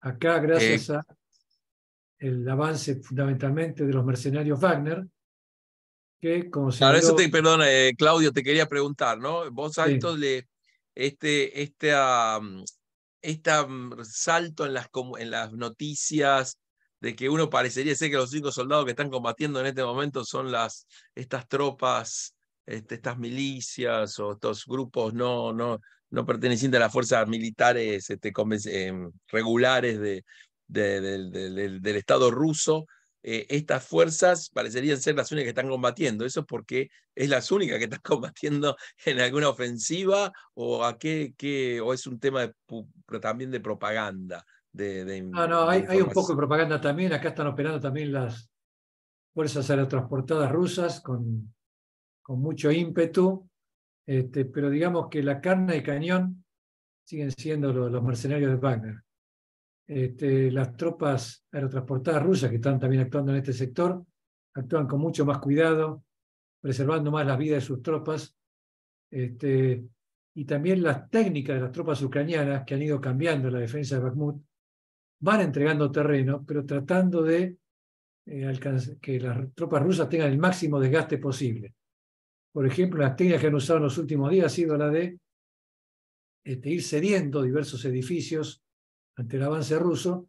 Acá, gracias al avance fundamentalmente de los mercenarios Wagner, que como Claro, señaló... perdón, Claudio, te quería preguntar, ¿no? Vos salto salto en las noticias de que uno parecería ser que los únicos soldados que están combatiendo en este momento son estas tropas, estas milicias o estos grupos no pertenecientes a las fuerzas militares regulares del Estado ruso. Estas fuerzas parecerían ser las únicas que están combatiendo. ¿Eso es porque es las únicas que están combatiendo en alguna ofensiva o o es un tema también de propaganda? Hay un poco de propaganda también. Acá están operando también las fuerzas aerotransportadas rusas con mucho ímpetu, pero digamos que la carne de cañón siguen siendo los mercenarios de Wagner. Las tropas aerotransportadas rusas que están también actuando en este sector actúan con mucho más cuidado, preservando más la vida de sus tropas, y también las técnicas de las tropas ucranianas que han ido cambiando la defensa de Bakhmut van entregando terreno, pero tratando de que las tropas rusas tengan el máximo desgaste posible. Por ejemplo, las técnicas que han usado en los últimos días ha sido la de ir cediendo diversos edificios ante el avance ruso,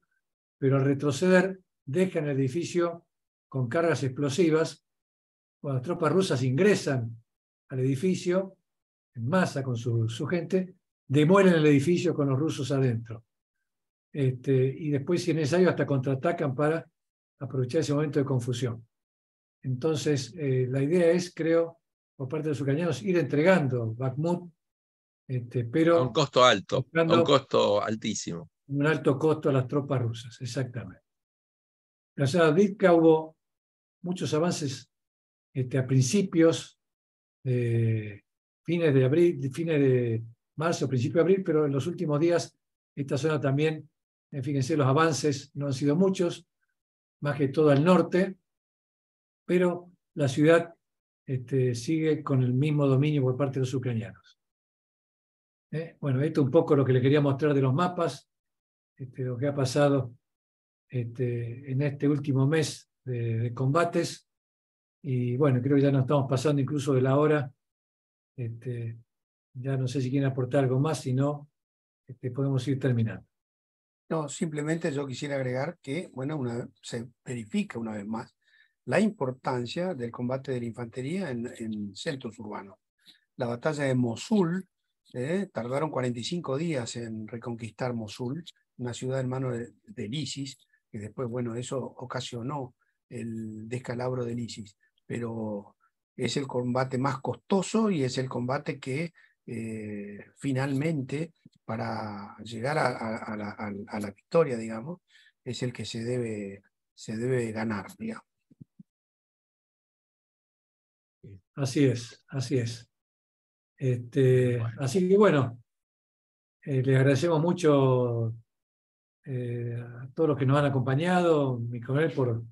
pero al retroceder dejan el edificio con cargas explosivas. Cuando las tropas rusas ingresan al edificio en masa con su gente, demuelen el edificio con los rusos adentro. Y después, si es necesario, hasta contraatacan para aprovechar ese momento de confusión. Entonces, la idea es, creo, por parte de los ucranianos, ir entregando Bakhmut, pero A un costo alto, a un buscando costo altísimo. un alto costo a las tropas rusas, exactamente. En la ciudad de Avdiivka hubo muchos avances a principios, fines de abril, fines de marzo, principio de abril, pero en los últimos días esta zona también, fíjense, los avances no han sido muchos, más que todo al norte, pero la ciudad sigue con el mismo dominio por parte de los ucranianos. Bueno, esto es un poco lo que les quería mostrar de los mapas, lo que ha pasado en este último mes de combates. Y bueno, creo que ya nos estamos pasando incluso de la hora. Ya no sé si quieren aportar algo más, si no, podemos ir terminando. No, simplemente yo quisiera agregar que, bueno, se verifica una vez más la importancia del combate de la infantería en centros urbanos. La batalla de Mosul, tardaron 45 días en reconquistar Mosul, una ciudad en manos del ISIS, que después, bueno, eso ocasionó el descalabro del ISIS, pero es el combate más costoso y es el combate que finalmente, para llegar a la victoria, digamos, es el que se debe ganar, digamos. Así es, así es. Así que bueno, les agradecemos mucho a todos los que nos han acompañado, mi coronel, por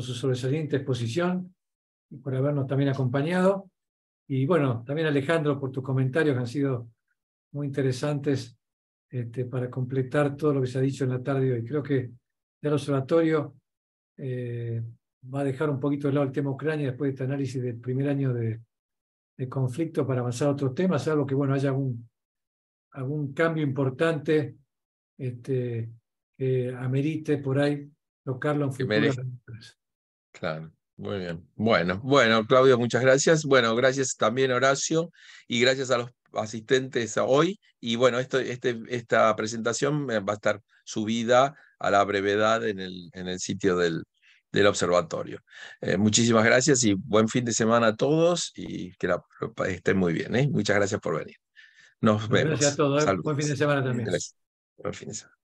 su sobresaliente exposición y por habernos también acompañado. Y bueno, también Alejandro, por tus comentarios que han sido muy interesantes para completar todo lo que se ha dicho en la tarde de hoy. Creo que ya el observatorio va a dejar un poquito de lado el tema Ucrania después de este análisis del primer año de conflicto para avanzar a otros temas, algo que bueno, haya algún cambio importante que amerite por ahí tocarlo en futuras. Claro, muy bien. Bueno, Claudio, muchas gracias. Bueno, gracias también, Horacio, y gracias a los asistentes hoy. Y bueno, esta presentación va a estar subida a la brevedad en el sitio del observatorio. Muchísimas gracias y buen fin de semana a todos y que estén muy bien. Muchas gracias por venir. Nos vemos. Gracias a todos. Saludos. Buen fin de semana también. Gracias. Buen fin de semana.